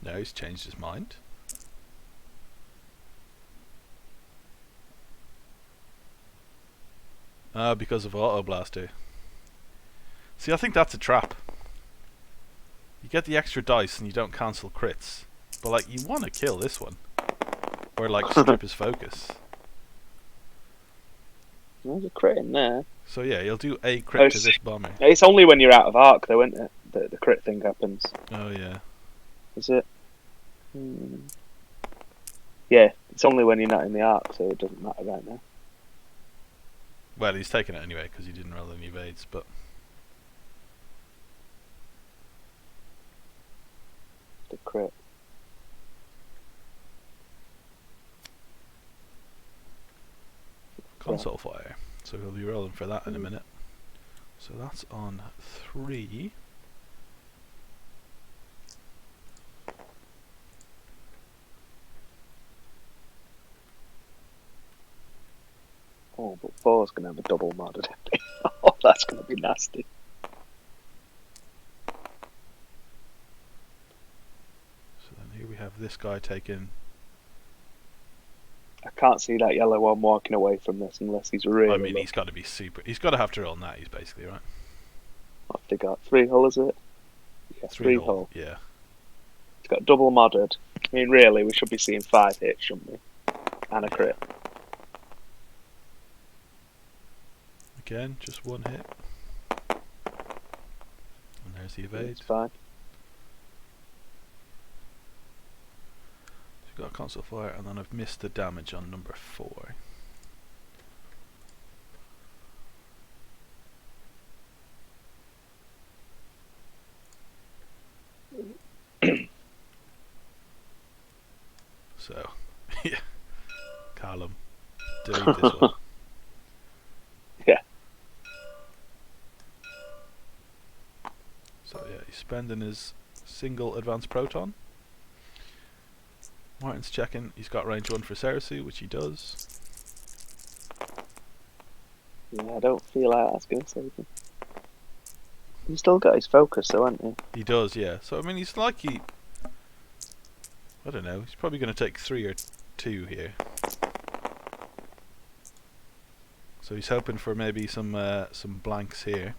No, he's changed his mind. Because of Auto Blaster. See, I think that's a trap. You get the extra dice and you don't cancel crits. But, like, you want to kill this one. Or, like, strip his focus. There's a crit in there. So, yeah, you'll do a crit to this bomber. It's only when you're out of arc, though, isn't it? The crit thing happens. Oh, yeah. Is it? Yeah, it's only when you're not in the arc, so it doesn't matter right now. Well, he's taken it anyway because he didn't roll any evades, but... The crit. Console fire. So he'll be rolling for that in a minute. So that's on 3. Oh, but 4's going to have a double modded. Oh, that's going to be nasty. So then here we have this guy taking... I can't see that yellow one walking away from this unless he's really... I mean, he's got to be super... He's got to have to roll natties, basically, right? What's he got? 3 hull, is it? Yeah, 3 hull. Yeah. He's got double modded. I mean, really, we should be seeing 5 hits, shouldn't we? And a crit. Again, just 1 hit. And there's the evade. It's fine. So you've got a console fire, and then I've missed the damage on number 4. So, yeah. Callum, delete this one. Yeah. So yeah, he's spending his single advanced proton. Martin's checking. He's got range 1 for Ceresu, which he does. Yeah, I don't feel like that's going to save him. He's still got his focus, though, hasn't he? He does, yeah. So I mean, he's like I don't know. He's probably going to take 3 or 2 here. So he's hoping for maybe some blanks here.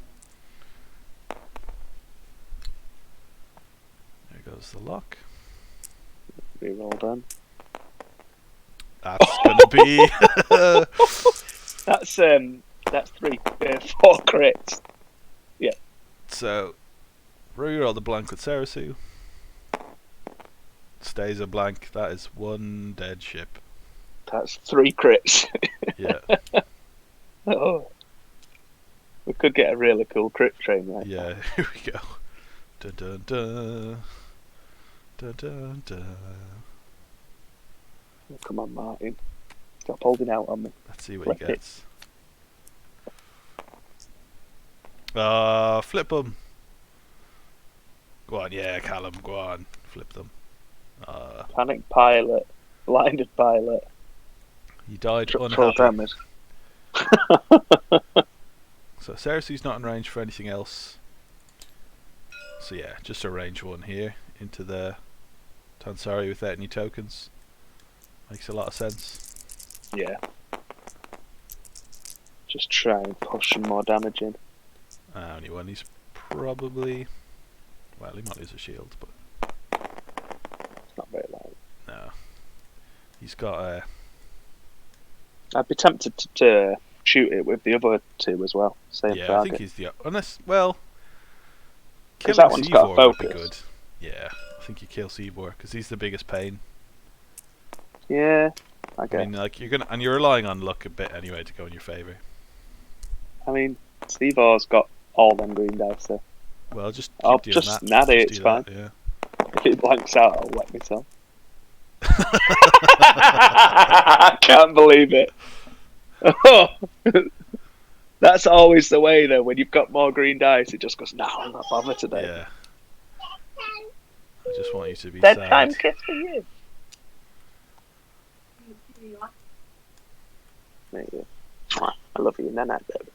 There goes the lock. Reroll done. That's gonna be. That's 4 crits. Yeah. So, reroll the blank with Ceresu. Stays a blank. That is 1 dead ship. That's 3 crits. Yeah. Oh. We could get a really cool crit train right now. Yeah. Here we go. Dun dun dun. Dun dun dun. Oh, come on, Martin. Stop holding out on me. Let's see what Flip he it. gets. Flip them. Go on, yeah, Callum, go on. Flip them. Panic pilot. Blinded pilot. He died Full unhappy. damage. So Cersei's not in range for anything else. So yeah, just a range one here into the Tansari without any tokens. Makes a lot of sense. Yeah. Just try and push some more damage in. Only one. He's probably... Well, he might lose a shield, but... It's not very loud. No. He's got a... I'd be tempted to shoot it with the other two as well. Same Yeah, I target. think he's the... Unless... Well... 'Cause Killing that one's got a Seavor would be focus. good. Yeah, I think you kill Seavor, because he's the biggest pain. Yeah, I I guess. mean, like, you're gonna... And you're relying on luck a bit anyway to go in your favour. I mean, Stevor's got all them green dice, so Well, just keep I'll doing just that. nab it, Just it's do fine. that, yeah. If it blanks out, I'll wet myself. I can't believe it. That's always the way, though. When you've got more green dice, it just goes, no, I'm not bothered today. Yeah. I just want you to be Bedtime sad. kiss for you. Maybe. I love you, Nana, baby.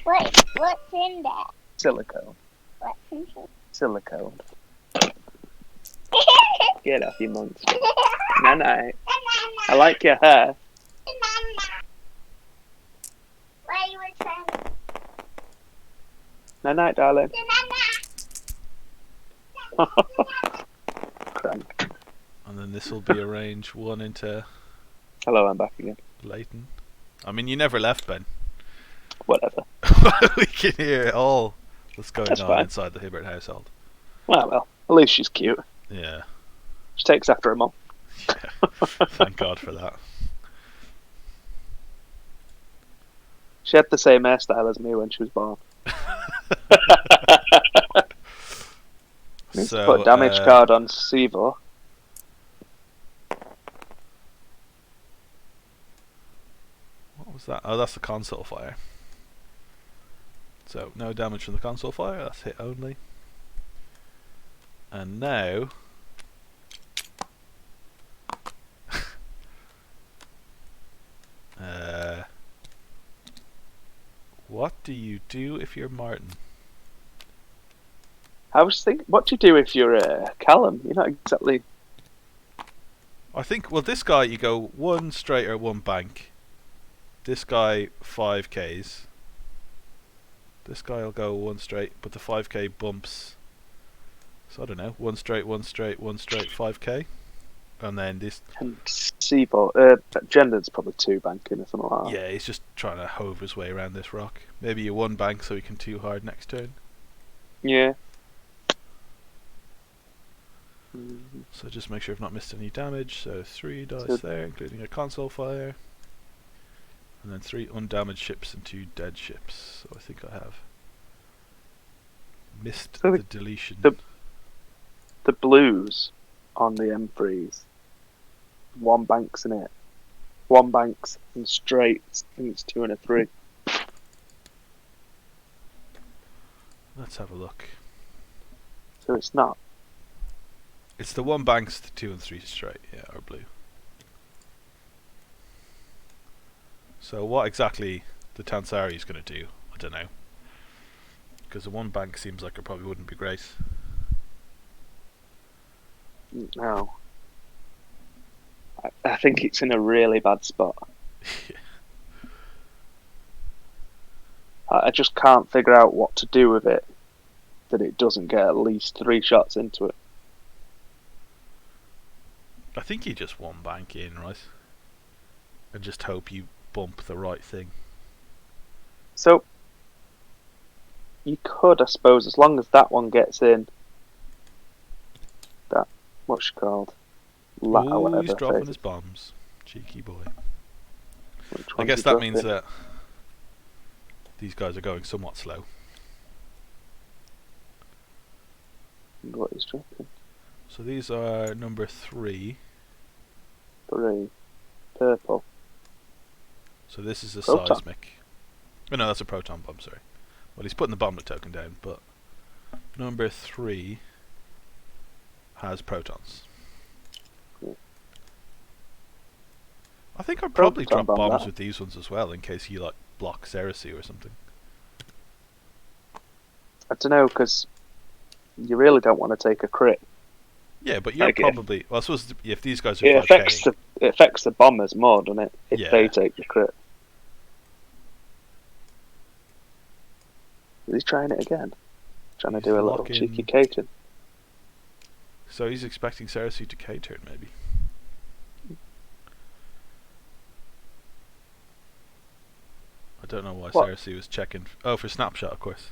What's in that? Silicone. What's in that? Silicone. Get off, you monster. Nana, I like your hair. What are you saying? Night, darling. Crank. And then this will be a range one into Hello, I'm back again. Leighton. I mean, you never left, Ben. Whatever. We can hear all that's going That's on fine. inside the Hibbert household. Well, at least she's cute. Yeah. She takes after her mum. Thank God for that. She had the same hairstyle as me when she was born. Needs to put a damage card on Seavor. What was that? Oh, that's the console fire. So, no damage from the console fire, that's hit only. And now... what do you do if you're Martin? I was thinking, what do you do if you're Callum? You're not exactly... I think, well, this guy, you go one straight or one bank. This guy, 5Ks. This guy will go one straight, but the 5K bumps. So I don't know, one straight, 5K. And then this... And Seavor, Gender's probably 2 banking or something like that. Yeah, he's just trying to hove his way around this rock. Maybe you one bank so he can 2 hard next turn. Yeah. So just make sure I've not missed any damage. So 3 dice So- there, including a console fire. And then 3 undamaged ships and 2 dead ships. So I think I have missed So the the- deletion. The blues on the M3s. 1 bank's in it. 1 bank's and straights. I think it's 2 and a 3. Let's have a look. So it's not. It's the 1 banks, the 2 and 3 straight, yeah, or blue. So what exactly the Tansari is going to do, I don't know. Because the 1 bank seems like it probably wouldn't be great. No. I think it's in a really bad spot. I just can't figure out what to do with it that it doesn't get at least 3 shots into it. I think you just 1 bank in, right? And just hope you bump the right thing. So you could, I suppose, as long as that one gets in. That what's she called? Oh, whatever. he's dropping phase. his bombs. Cheeky boy. Which I one's guess he that means dropping? that these guys are going somewhat slow. What he's dropping? So these are number 3. 3. Purple. So this is a Proton. seismic. Oh no, that's a proton bomb, sorry. Well, he's putting the bomblet token down, but number 3 has protons. Cool. I think I'd probably Proton drop bomb bombs that. with these ones as well, in case he like blocks heresy or something. I don't know, because you really don't want to take a crit. Yeah, but you're Like it- probably... Well, I suppose if these guys are It 5k... affects the bombers more, doesn't it? If Yeah. they take the crit. Is he trying it again? Trying to He's do a little locking- cheeky Caton. So he's expecting Cersei to K-turn, maybe. I don't know why What? Cersei was checking... Oh, for snapshot, of course.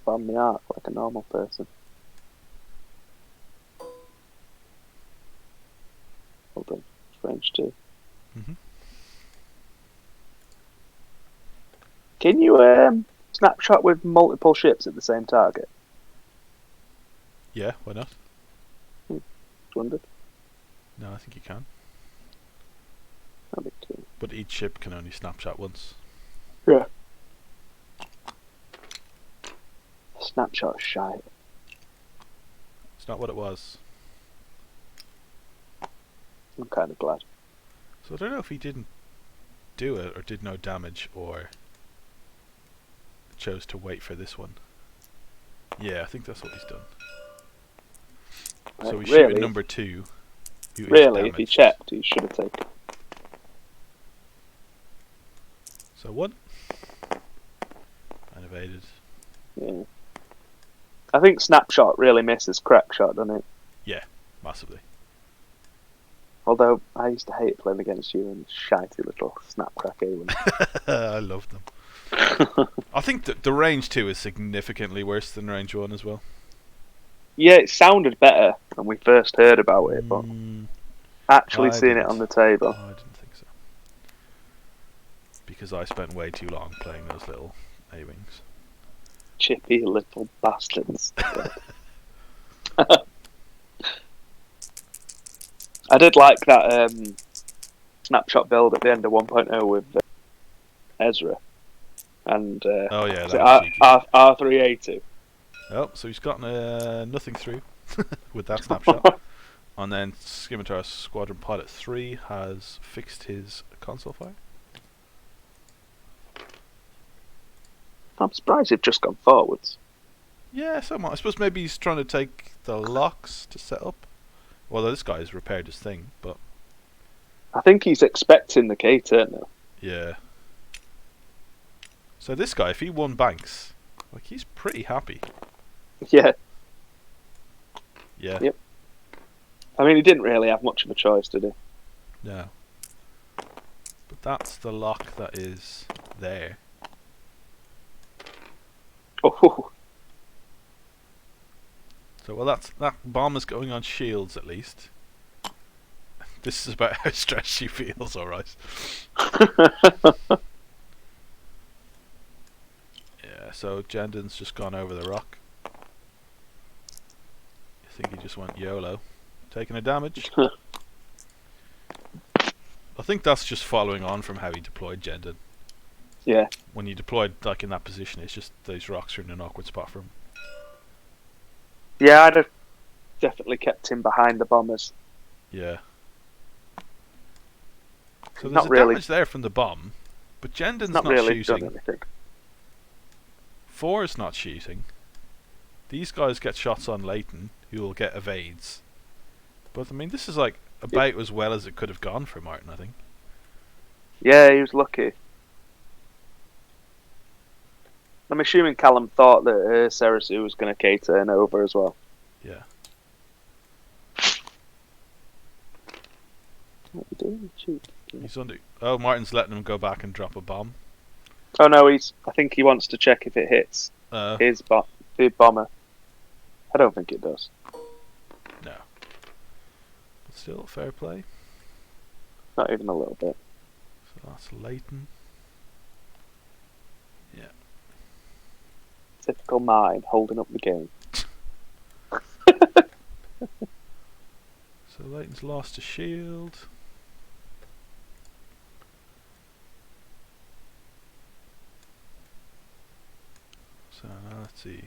Bomb the arc like a normal person. Hold on, it's range 2. Mhm. Can you snapshot with multiple ships at the same target? Yeah, why not? Just wondered. No, I think you can. That'd be cool. But each ship can only snapshot once. Yeah. Snapshot shite. It's not what it was. I'm kind of glad. So I don't know if he didn't do it, or did no damage, or chose to wait for this one. Yeah, I think that's what he's done. So we shoot at really, number 2. Who is really, if he damaged. checked, he should have taken. So 1. And evaded. Yeah. I think snapshot really misses crack shot, doesn't it? Massively. Although I used to hate playing against you and shitey little snap crack aliens. I love them. I think that the range 2 is significantly worse than range 1 as well. Yeah, it sounded better when we first heard about it, but actually I seeing it didn't. on the table. I didn't think so. Because I spent way too long playing those little A-wings. Chippy little bastards. I did like that snapshot build at the end of 1.0 with Ezra and Oh yeah, is that it was cheeky. R3A2. Oh, so he's gotten nothing through with that snapshot. And then Scimitar Squadron Pilot 3 has fixed his console fire. I'm surprised he'd just gone forwards. Yeah, somewhat. I suppose maybe he's trying to take the locks to set up. Well, this guy's repaired his thing, but I think he's expecting the K-turn now. yeah. So this guy, if he won banks, like he's pretty happy. Yeah, Yeah. Yep. I mean he didn't really have much of a choice, did he? No. But that's the lock that is there. Oh, So well, that bomb is going on shields at least. This is about how stressed she feels. All right. Yeah. So Jendon's just gone over the rock. I think he just went YOLO, taking a damage. I think that's just following on from how he deployed Jendon. yeah. When you deployed like in that position, it's just those rocks are in an awkward spot for him. Yeah, I'd have definitely kept him behind the bombers. Yeah. So He's there's not a really- damage there from the bomb, but Jendon's Not not really shooting. done anything. 4's not shooting. These guys get shots on Leighton, who will get evades. But I mean, this is like about as well as it could have gone for Martin, I think. Yeah, he was lucky. I'm assuming Callum thought that Cersei was going to K-turn over as well. Yeah. What are you doing? Shoot. He's under. Oh, Martin's letting him go back and drop a bomb. Oh no, I think he wants to check if it hits his the bomber. I don't think it does. No. But still, fair play. Not even a little bit. So that's Leighton. Yeah. Typical Martin holding up the game. So Leighton's lost a shield. So now let's see.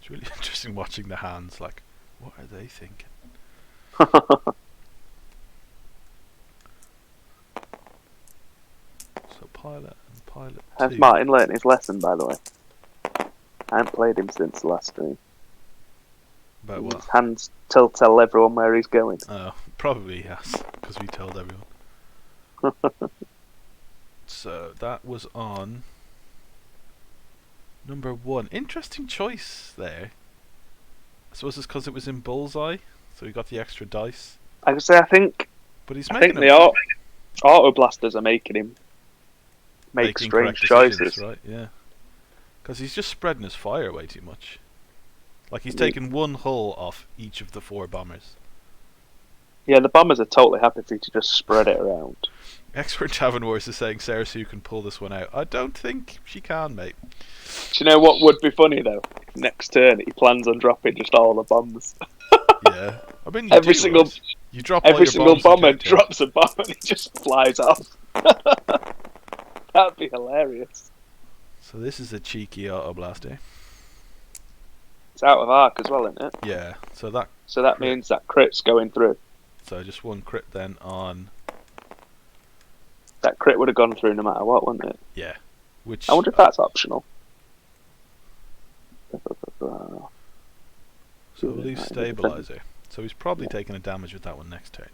It's really interesting watching the hands. Like, what are they thinking? So pilot and pilot Has 2. Martin learnt his lesson, by the way? I haven't played him since the last stream. About what? His hands tell everyone where he's going. Oh, probably yes, because we told everyone. So that was on number 1. Interesting choice there. I suppose it's because it was in bullseye, so he got the extra dice. I could say I think But he's making auto blasters are making him make making strange correct decisions, choices. right? Yeah, because he's just spreading his fire way too much. Like he's taken one hull off each of the 4 bombers. Yeah, the bombers are totally happy for you to just spread it around. Expert Tavern Wars is saying Sarah Sue can pull this one out. I don't think she can, mate. Do you know what would be funny though? Next turn, he plans on dropping just all the bombs. Yeah, I mean Every single you drop all Every your single bombs on bomber your turn. drops a bomb and he just flies off. That'd be hilarious. So this is a cheeky auto blaster. It's out of arc as well, isn't it? Yeah. So that crit. means that crit's going through. So just one crit then on. That crit would have gone through no matter what, wouldn't it? Yeah. Which I wonder if that's optional. So loose stabilizer. So he's probably taking a damage with that one next turn.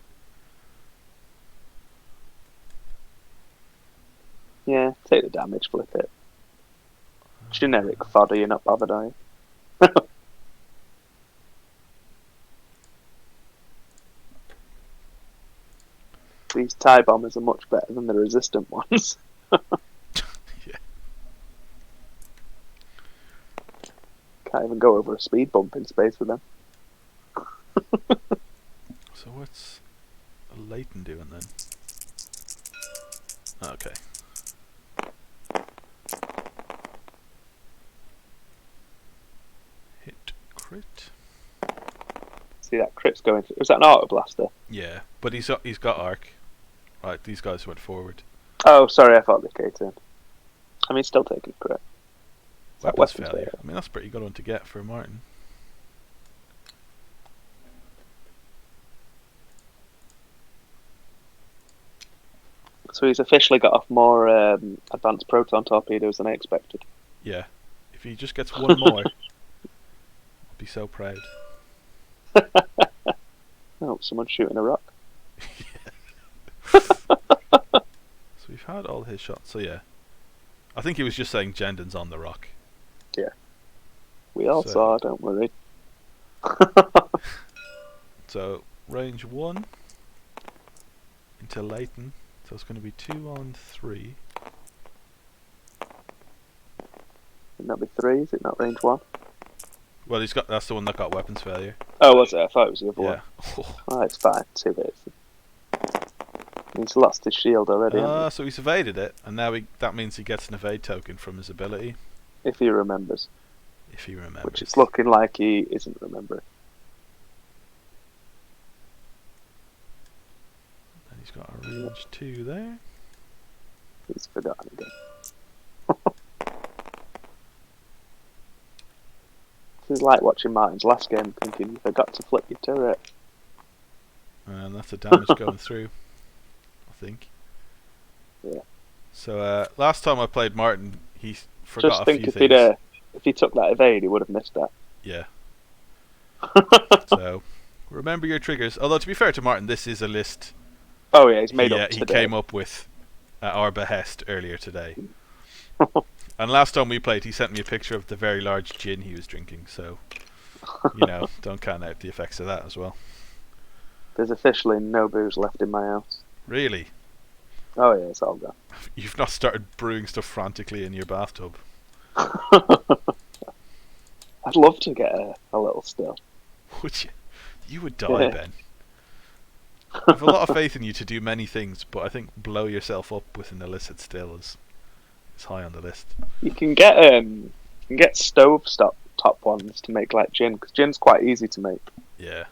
Yeah, take the damage, flip it. Generic fodder, you're not bothered, are you? These TIE bombers are much better than the resistant ones. Yeah. Can't even go over a speed bump in space with them. So what's Leighton doing then? Okay. Hit crit. See that crit's going through. Was that an auto blaster? Yeah, but he's got arc. Right, these guys went forward. Oh, sorry, I thought they K-turned. I mean, still taking a crit. Is that Weapons weapons failure. failure? I mean, that's a pretty good one to get for Martin. So he's officially got off more advanced proton torpedoes than I expected. Yeah. If he just gets one more, I'll be so proud. Oh, someone's shooting a rock. So we've had all his shots. So yeah, I think he was just saying Jendon's on the rock. Yeah. We all So- saw, don't worry. So range 1 into Leighton. So it's going to be 2 on 3. Wouldn't that be 3? Is it not range 1? Well, that's the one that got weapons failure. Oh, was it? I thought it was the other one. Yeah. Oh, it's fine. 2 bits. He's lost his shield already, hasn't So he's evaded it, and now that means he gets an evade token from his ability, he? If he remembers. if he remembers. Which it's looking like he isn't remembering. And he's got a range 2 there. He's forgotten again. This is like watching Martin's last game thinking you forgot to flip your turret. And that's the damage going through, I think. Yeah. So last time I played Martin, he forgot Just a think few if things. if he took that evade, he would have missed that. Yeah. So remember your triggers. Although to be fair to Martin, this is a list Oh yeah, he's made up he today. came up with at our behest earlier today. And last time we played, he sent me a picture of the very large gin he was drinking. So don't count out the effects of that as well. There's officially no booze left in my house. Really, Oh yeah, it's all gone. you've not started brewing stuff frantically in your bathtub. I'd love to get a little still. Would you? You would die, Yeah. Ben. I have a lot of faith in you to do many things, but I think blow yourself up with an illicit still is high on the list. You can get stove top ones to make like gin, because gin's quite easy to make. Yeah.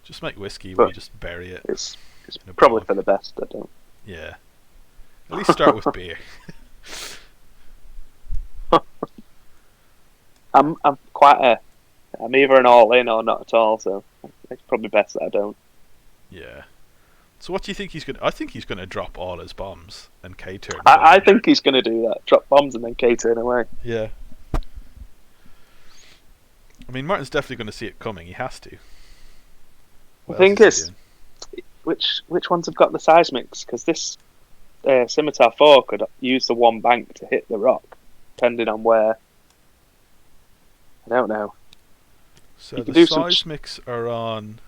Just make whiskey where But you just bury it. it's in a probably bog. for the best. I don't. Yeah. At least start with beer. I'm either an all in or not at all. So it's probably best that I don't. Yeah. So what do you think he's going to... I think he's going to drop all his bombs and K-turn. I think he's going to do that. Drop bombs and then K-turn away. Yeah. I mean, Martin's definitely going to see it coming. He has to. What The thing else he is, doing? which ones have got the seismics? Because this Scimitar 4 could use the one bank to hit the rock, depending on where. I don't know. So you the can do some seismics are on...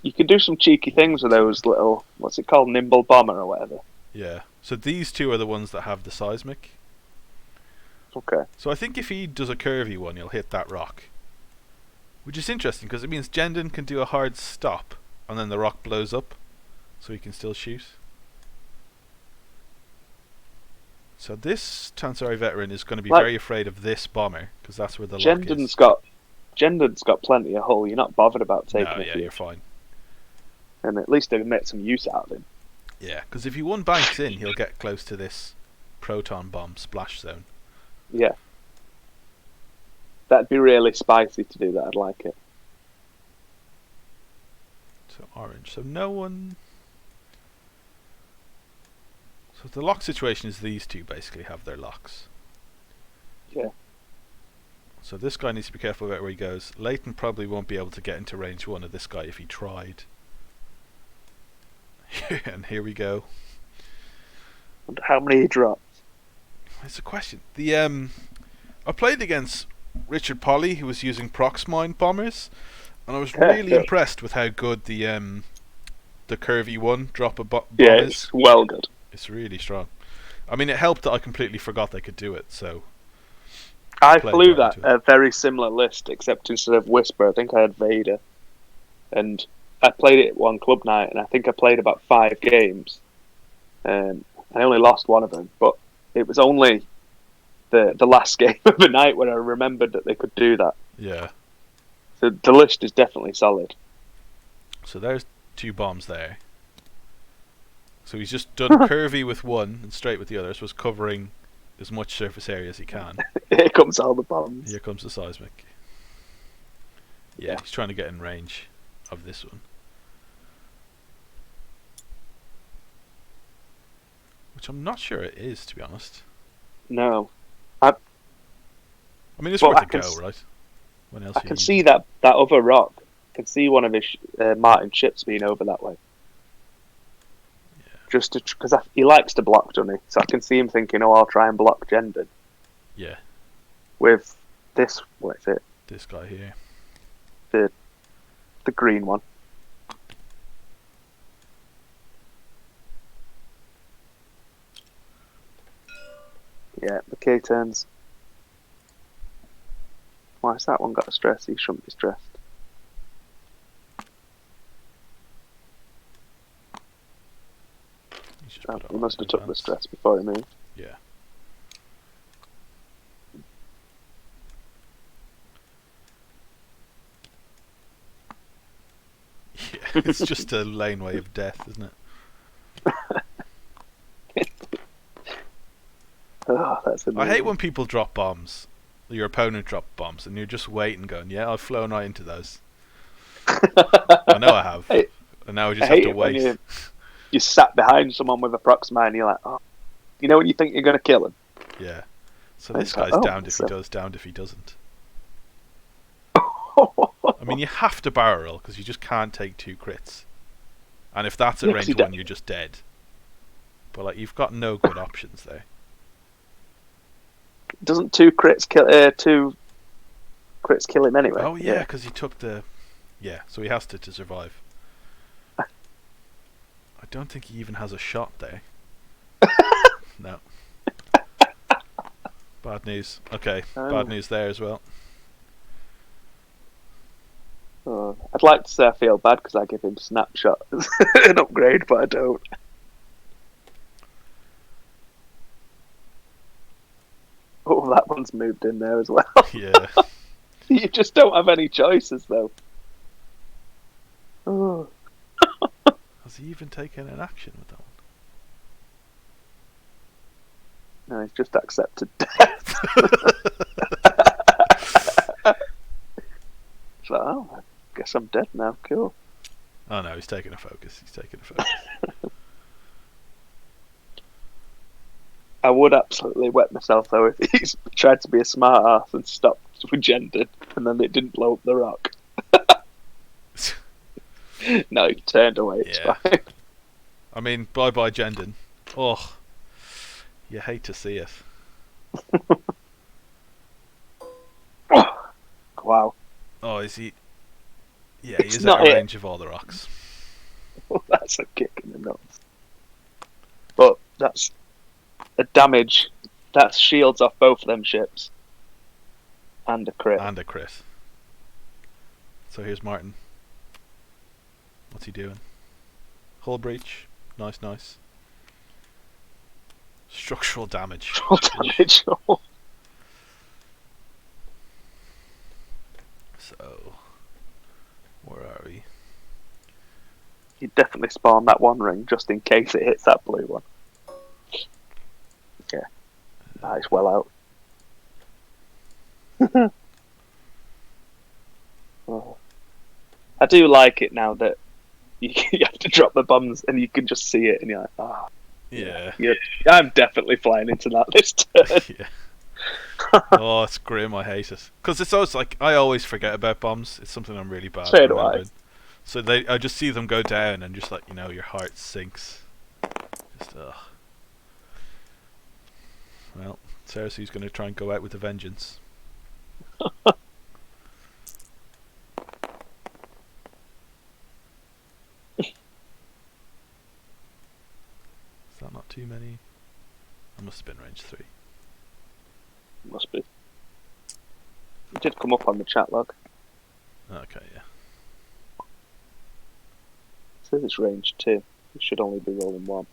You can do some cheeky things with those little, what's it called, nimble bomber or whatever. Yeah. So these two are the ones that have the seismic. Okay. So I think if he does a curvy one, he'll hit that rock. Which is interesting, because it means Jendon can do a hard stop, and then the rock blows up, so he can still shoot. So this Tansari veteran is going to be very afraid of this bomber, because that's where the lock is. Jendon's got plenty of hull. You're not bothered about taking No, it. yeah, you're fine. And at least they've made some use out of him. Yeah, because if he one banks in, he'll get close to this proton bomb splash zone. Yeah. That'd be really spicy to do that. I'd like it. So orange. So no one... So the lock situation is these two basically have their locks. Yeah. So this guy needs to be careful about where he goes. Leighton probably won't be able to get into range 1 of this guy if he tried. And here we go. Wonder how many he dropped. It's a question. I played against Richard Polly, who was using Proxmine bombers, and I was really impressed with how good the curvy one drop a bomb Yeah, is. it's well good. It's really strong. I mean, it helped that I completely forgot they could do it. So I played flew right that into it. a very similar list, except instead of Whisper, I think I had Vader, and I played it one club night, and I think I played about 5 games. I only lost one of them, but it was only the last game of the night where I remembered that they could do that. Yeah. So the list is definitely solid. So there's 2 bombs there. So he's just done curvy with one and straight with the other, so he's covering as much surface area as he can. Here comes all the bombs. Here comes the seismic. Yeah, he's trying to get in range of this one. Which I'm not sure it is, to be honest. No. I mean, it's Well, worth I a can go, right? When else I are you can using? see that other rock. I can see one of his Martin ships being over that way. Yeah. Just because he likes to block, doesn't he? So I can see him thinking, "Oh, I'll try and block Jendon Yeah, with this. What is it? this guy here. The green one." Yeah, the K turns. Why has that one got a stress? He shouldn't be stressed. He's just Oh, put it he on must have took the advance. stress before he moved. Yeah. Yeah, it's just a laneway of death, isn't it? Oh, that's I annoying. hate when people drop bombs. Your opponent dropped bombs, and you're just waiting, going, "Yeah, I've flown right into those." I know I have, and now I I just have hate to it when wait. you sat behind someone with a Proxmine and you're like, oh, you know when you think you're going to kill him? Yeah. So And this it's like, guy's oh, damned if he so- does, damned if he doesn't. I mean, you have to barrel roll because you just can't take 2 crits, and if that's at Yeah, 'cause range you 1, you're just dead. But like, you've got no good options there. Doesn't 2 crits kill him anyway? Oh yeah, because he took the... Yeah, so he has to survive. I don't think he even has a shot there. No. Bad news. Okay, Oh. bad news there as well. Oh, I'd like to say I feel bad because I give him snapshot as an upgrade, but I don't. Oh, that one's moved in there as well. Yeah. You just don't have any choices, though. Oh. Has he even taken an action with that one? No, he's just accepted death. It's like, oh, I guess I'm dead now. Cool. Oh no, he's taking a focus. He's taking a focus. I would absolutely wet myself though if he's tried to be a smart ass and stopped with gendered and then it didn't blow up the rock. No, he turned away. It's Yeah. fine. I mean, bye Jendon. Oh, you hate to see it. Wow. Oh, is he? Yeah, he It's is not out of it. range of all the rocks. That's a kick in the nuts. But that's a damage. That shields off both of them ships. And a crit. And a crit. So here's Martin. What's he doing? Hull breach. Nice, nice. Structural damage. Full damage. So, where are we? You definitely spawn that one ring just in case it hits that blue one. Yeah. Nice, well out. Oh. I do like it now that you have to drop the bombs and you can just see it and you're like, ah, Yeah. I'm definitely flying into that this turn. Yeah. Oh, it's grim. I hate it because it's always like I always forget about bombs. It's something I'm really bad So at do I. remembering. So I just see them go down and just like your heart sinks. Just Well, Cersei's going to try and go out with a vengeance. Is that not too many? That must have been range 3. Must be. It did come up on the chat log. Okay, yeah. It says it's range 2. It should only be rolling 1.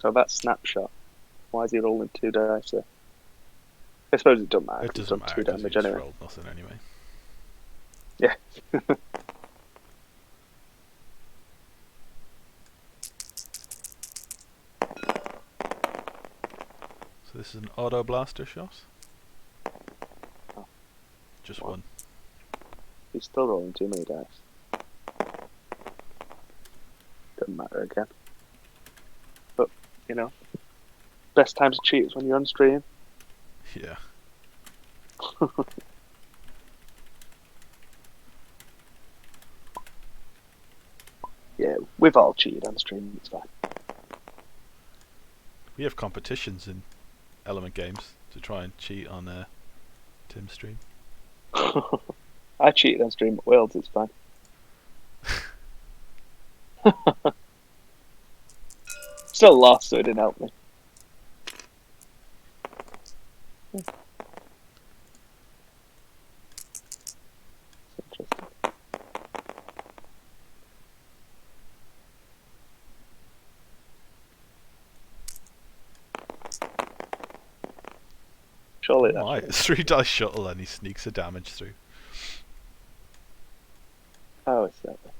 So that snapshot. Why is he rolling 2 dice there? I suppose it doesn't matter. It It's doesn't done matter 2 because he damage just anyway. rolled nothing anyway. Yeah. So this is an auto blaster shot. Oh. Just Wow. one. He's still rolling too many dice. Doesn't matter again. But, best time to cheat is when you're on stream. Yeah. Yeah, we've all cheated on stream, it's fine. We have competitions in Element Games to try and cheat on Tim's stream. I cheated on stream at Wales, it's fine. Still lost, so it didn't help me. It's interesting. Surely that's My right. 3 dice shuttle and he sneaks a damage through. Oh, it's that way.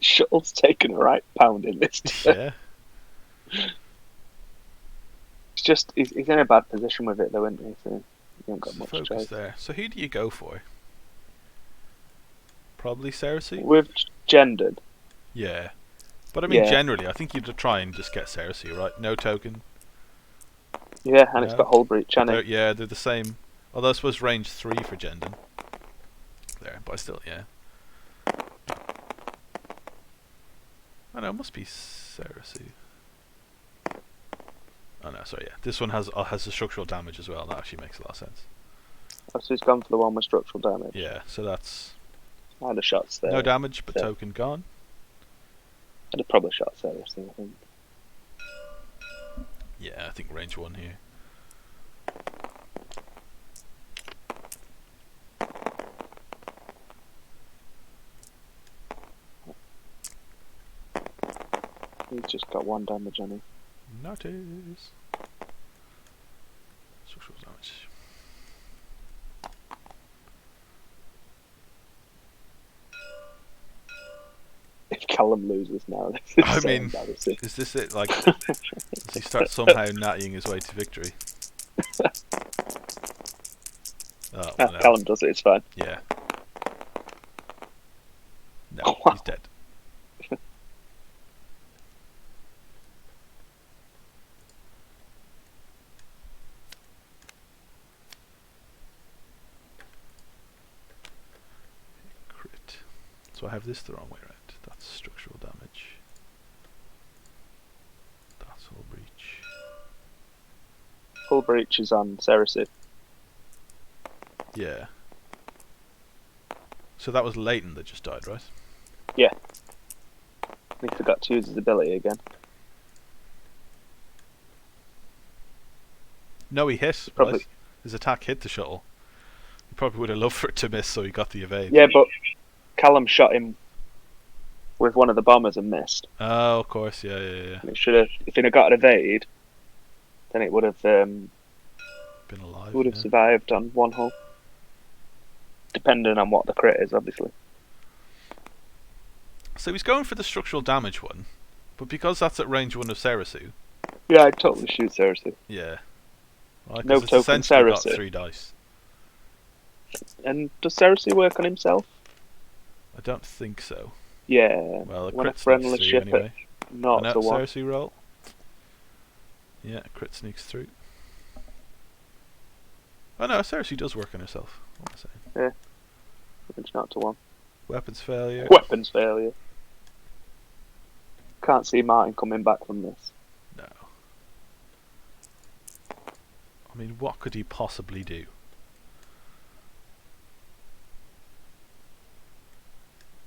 Shuttle's taken a right pounding this turn. Yeah. It's just, he's in a bad position with it though, isn't he? So he ain't got So much focus choice. there. So who do you go for? Probably Cersei? With gendered, Yeah. But I mean, Yeah. generally, I think you'd try and just get Cersei, right? No token. yeah, and it's No. got hull breach, and They're, yeah, they're the same. Although I suppose range 3 for Jendon. There, but still, yeah. I know, it must be Cersei. Oh no, sorry, yeah. This one has the structural damage as well. That actually makes a lot of sense. So he's gone for the one with structural damage. Yeah, so that's I'd have shot there. no damage, but so- token gone. I'd have probably shot seriously, I think. Yeah, I think range 1 here. He's just got 1 damage on him. Notice. Structural damage. If Callum loses now, this is I so mean, embarrassing. is this it? Like, does he start somehow nattying his way to victory? Oh, well, no. Callum does it, it's fine. Yeah. No, Wow. he's dead. Crit. So I have this the wrong way around. That's structural damage. That's all breach. Full breach is on Cersei. Yeah. So that was Leighton that just died, right? Yeah. He forgot to use his ability again. No, he hit. Probably. Right? His attack hit the shuttle. He probably would have loved for it to miss, so he got the evade. Yeah, but Callum shot him with one of the bombers and missed. Oh, of course. Yeah. And it should have, if he'd have got an evade, then it would have Been alive. would have Yeah. survived on one hull. Depending on what the crit is, obviously. So he's going for the structural damage one, but because that's at range 1 of Cersei, Yeah, I'd totally shoot Cersei. yeah. Well, No it's token essentially got Cersei. 3 dice. And does Cersei work on himself? I don't think so. Yeah. Well, a When a crit friendly sneaks through ship anyway. at 0 No, to 1. Cersei roll. Yeah, a crit sneaks through. Oh no, Cersei does work on herself. What am I saying? It's 0 to 1. Weapons failure. Weapons failure. Can't see Martin coming back from this. No. I mean, what could he possibly do?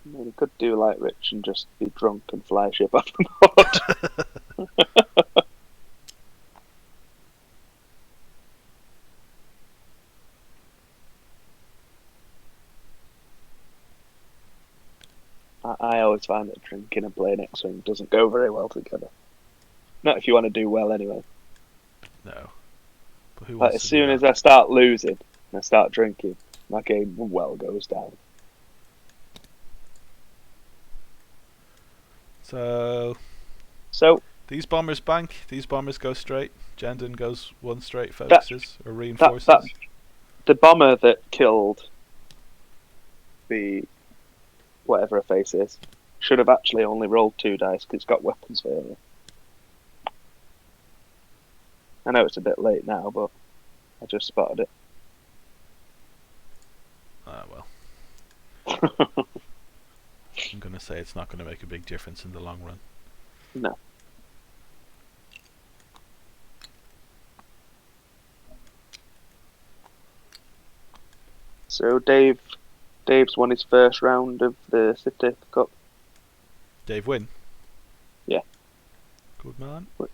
I mean, he could do like Rich and just be drunk and fly a ship off the board. I always find that drinking and playing X-Wing doesn't go very well together. Not if you want to do well anyway. No. But who Like, wants as to soon do as that? I start losing and I start drinking, my game well goes down. So So, these bombers bank. These bombers go straight. Jendon goes one straight. Focuses or reinforces. the bomber that killed the whatever her face is should have actually only rolled 2 dice because it's got weapons failure. I know it's a bit late now, but I just spotted it. Ah well. I'm gonna say it's not gonna make a big difference in the long run. No. So Dave's won his first round of the City Cup. Dave win. Yeah. Good man. Which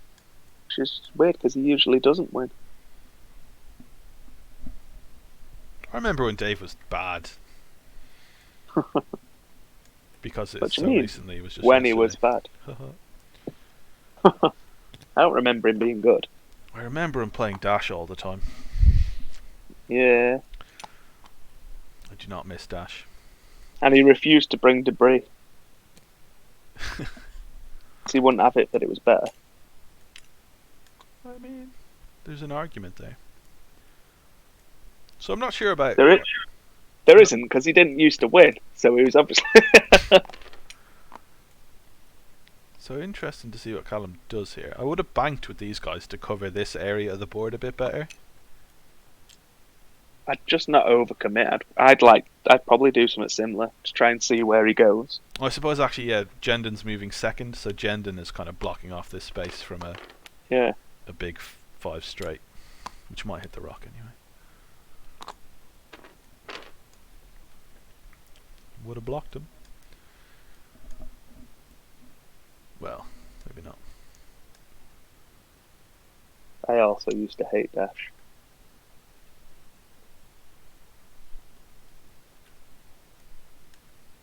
is weird because he usually doesn't win. I remember when Dave was bad. Because What it's do so you mean? recently. It was just When he was yesterday. bad. I don't remember him being good. I remember him playing Dash all the time. Yeah. I do not miss Dash. And he refused to bring debris. Because he wouldn't have it that it was better. I mean, there's an argument there. So I'm not sure about... There isn't, because he didn't used to win. So he was obviously... So interesting to see what Callum does here. I would have banked with these guys to cover this area of the board a bit better. I'd just not overcommit. I'd probably do something similar to try and see where he goes. I suppose actually, yeah, Jendon's moving second, so Jendon is kind of blocking off this space from a big 5 straight, which might hit the rock anyway. Would have blocked him. Well, maybe not. I also used to hate Dash.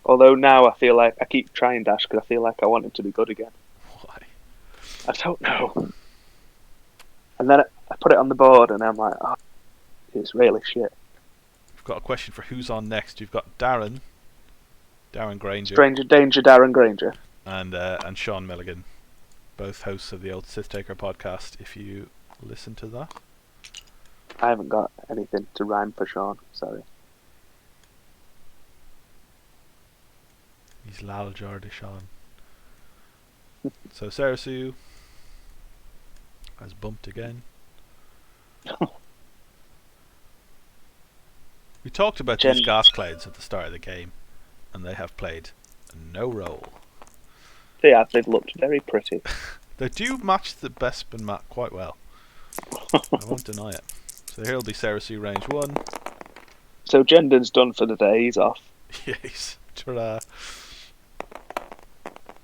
Although now I feel like I keep trying Dash because I feel like I want him to be good again. Why? I don't know. And then I put it on the board, and I'm like, oh, it's really shit. We've got a question for who's on next. You've got Darren Granger, Stranger Danger, Darren Granger. and Sean Milligan, both hosts of the Old Sith Taker podcast. If you listen to that, I haven't got anything to rhyme for Sean. Sorry. he's Lal Jar de Sean. So Sarah Sue has bumped again. We talked about these gas clouds at the start of the game, and they have played no role. Yeah, they've looked very pretty. They do match the Bespin map quite well. I won't deny it. So here'll be Sarah Sue range 1. So Jendon's done for the day, he's off. Yes, ta-ra.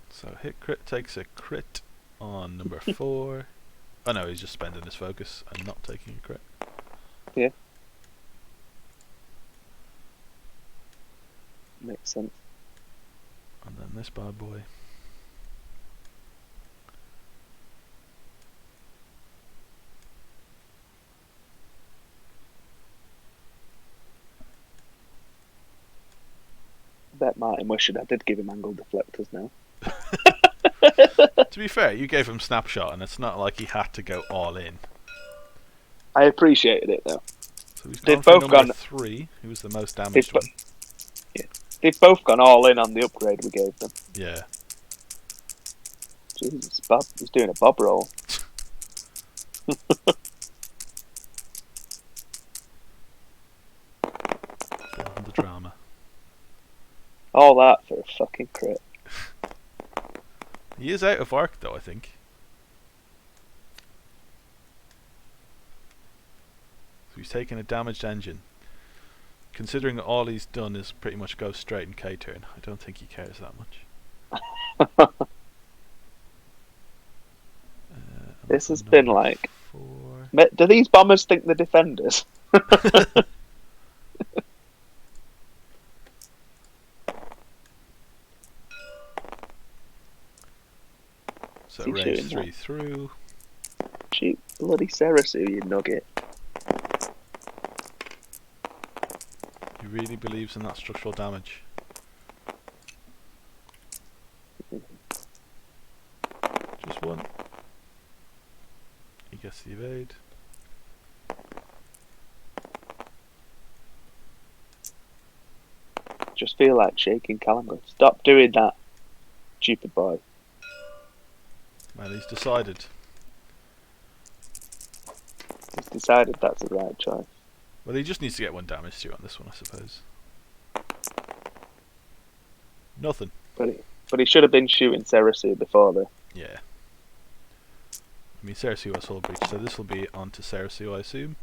So hit crit takes a crit on number 4. Oh no, he's just spending his focus and not taking a crit. Yeah. Makes sense. And then this bad boy. I bet Martin wished I did give him angle deflectors now. To be fair, you gave him snapshot, and it's not like he had to go all in. I appreciated it though. So he's They've gone for both number gone- 3, who was the most damaged one. They've both gone all in on the upgrade we gave them. Yeah. Jesus, Bob, he's doing a Bob roll. Building the drama. All that for a fucking crit. He is out of arc though, I think. So he's taking a damaged engine. Considering all he's done is pretty much go straight in K-turn, I don't think he cares that much. This has been number like... 4. Do these bombers think they're defenders? So He's range shooting 3 that. through. Shoot bloody Serasu, you nugget. He really believes in that structural damage. Just one. He gets the evade. Just feel like shaking Callum. Going, stop doing that, stupid boy. Well, he's decided. He's decided that's the right choice. Well, he just needs to get 1 damage to on this one, I suppose. Nothing. But he should have been shooting Serasu before the... Yeah. I mean, Cersei was hull breach, so this will be on to Cersei, I assume.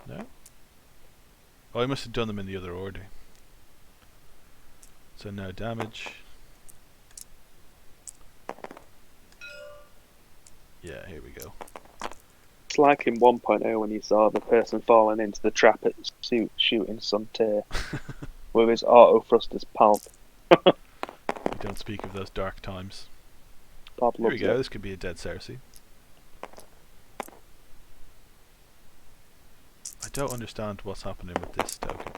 No? Oh, I must have done them in the other order. So no damage. Yeah, here we go. It's like in 1.0 when you saw the person falling into the trap at suit shooting some tear with his auto thrusters pulp. We don't speak of those dark times. Bob Here we loves go, it. this could be a dead Cersei. I don't understand what's happening with this token.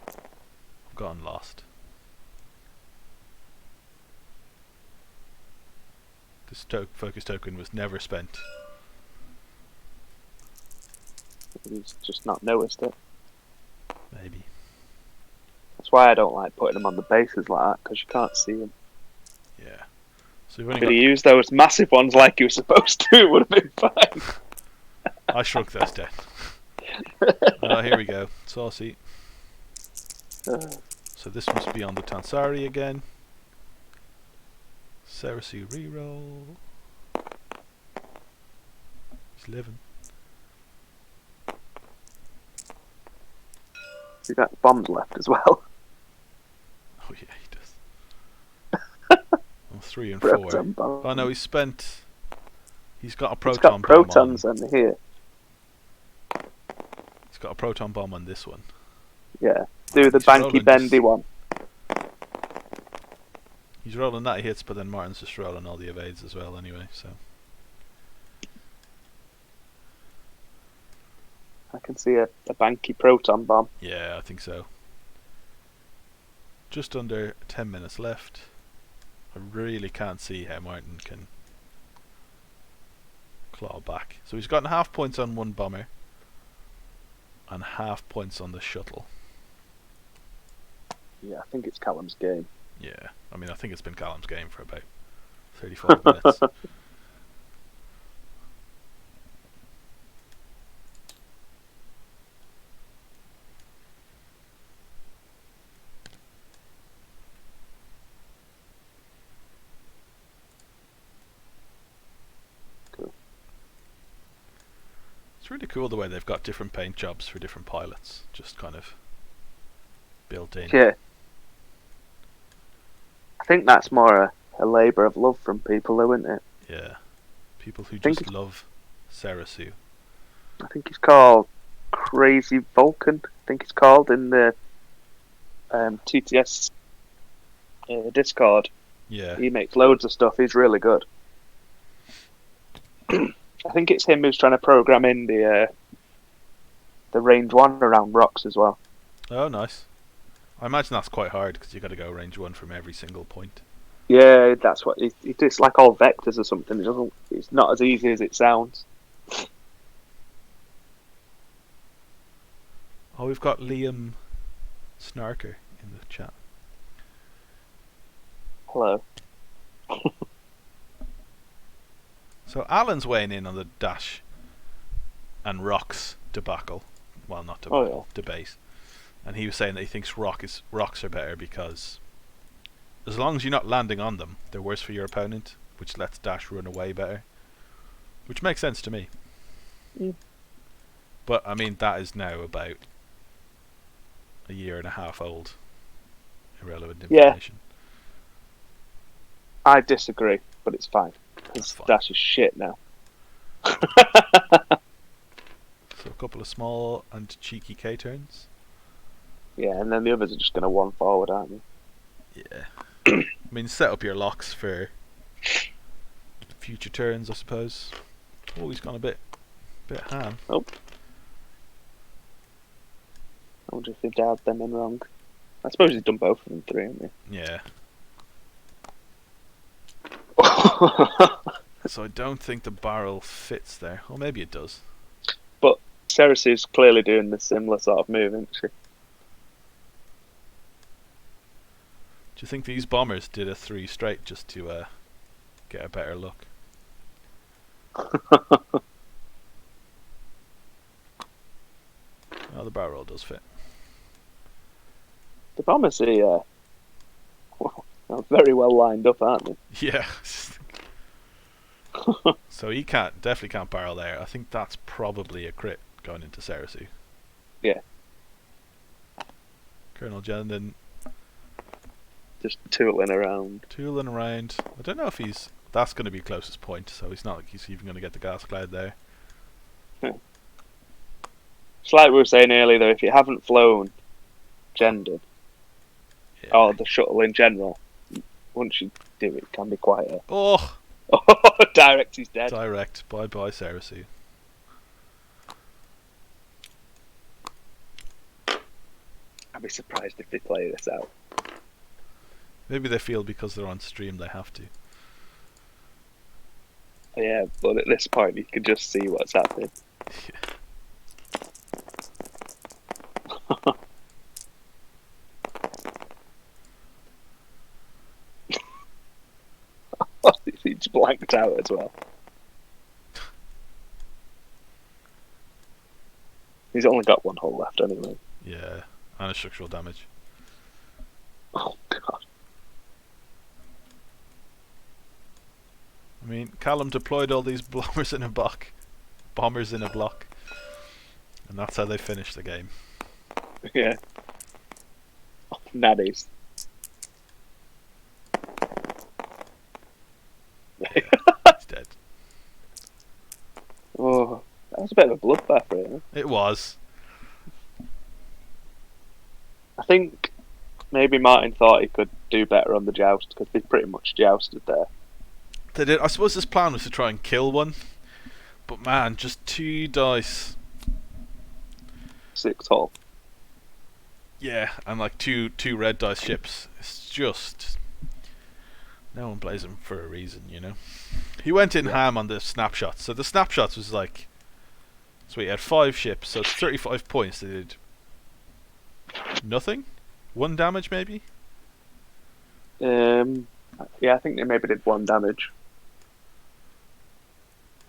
I've gotten lost. This focus token was never spent. He's just not noticed it. Maybe. That's why I don't like putting them on the bases like that, because you can't see them. Yeah. So we've only Could he got... use those massive ones like he was supposed to? It would have been fine. I shrunk those down. Here we go. Saucy. So this must be on the Tansari again. Cersei reroll. He's living. He's got bombs left as well. Oh yeah, he does. Oh, 3 and 4. Proton bomb. Oh no, he's spent. He's got a He's proton got bomb protons on. in here. He's got a proton bomb on this one. Yeah. Do the He's banky rolling bendy this. one. He's rolling that hits, but then Martin's just rolling all the evades as well anyway, so... I can see a banky proton bomb. Yeah, I think so. Just under 10 minutes left. I really can't see how Martin can claw back. So he's gotten half points on one bomber and half points on the shuttle. Yeah, I think it's Callum's game. Yeah, I mean, I think it's been Callum's game for about 35 minutes. It's really cool the way they've got different paint jobs for different pilots, just kind of built in. Yeah. I think that's more a labour of love from people, though, isn't it? Yeah. People who think just love Sarasu. I think he's called Crazy Vulcan. I think it's called in the TTS Discord. Yeah. He makes loads of stuff. He's really good. I think it's him who's trying to program in the range 1 around rocks as well. Oh, nice. I imagine that's quite hard because you got to go range 1 from every single point. Yeah, that's what it's like all vectors or something. It's not as easy as it sounds. Oh, we've got Liam Snarker in the chat. Hello. So Alan's weighing in on the dash and rocks debacle. Well, not debacle, debate. And he was saying that he thinks rocks are better because as long as you're not landing on them, they're worse for your opponent, which lets dash run away better. Which makes sense to me. Mm. But I mean, that is now about a year and a half old. Irrelevant information. I disagree, but it's fine. That's fine. Dash is shit now. So a couple of small and cheeky K-turns. Yeah, and then the others are just going to one forward, aren't they? Yeah. I mean, set up your locks for future turns, I suppose. Oh, he's gone a bit ham. Oh. I wonder if they dialed them in wrong. I suppose he's done both of them 3, hasn't he? Yeah. So I don't think the barrel fits there. Or maybe it does. But Cerasu's clearly doing the similar sort of move, isn't she? Do you think these bombers did a 3 straight just to get a better look? Oh, the barrel does fit. The bombers are very well lined up, aren't they? Yeah. So he definitely can't barrel there. I think that's probably a crit going into Sarasu. Yeah. Colonel Jendon Just tooling around. I don't know if that's going to be closest point, so it's not like he's even going to get the gas cloud there. It's like we were saying earlier, though, if you haven't flown Jendon, or the shuttle in general, once you do it can be quite a... Oh! Direct, he's dead. Direct. Bye-bye, Sarasu. I'd be surprised if they play this out. Maybe they feel because they're on stream they have to. Yeah, but at this point you can just see what's happening. He's blanked out as well. He's only got one hole left anyway. Yeah, and a structural damage. Oh god. I mean, Callum deployed all these bombers in a block. And that's how they finished the game. Yeah. Oh, naddies. He's dead. Oh, that was a bit of a bloodbath, really. It was. I think Maybe Martin thought he could do better on the joust because they pretty much jousted there. They did. I suppose his plan was to try and kill one, but man, just 2 dice. 6 tall. Yeah, and like two red dice ships. It's just no one plays him for a reason, you know. He went in ham on the snapshots. So the snapshots was like, so he had 5 ships, so it's 35 points. They did nothing, 1 damage maybe. Yeah, I think they maybe did 1 damage.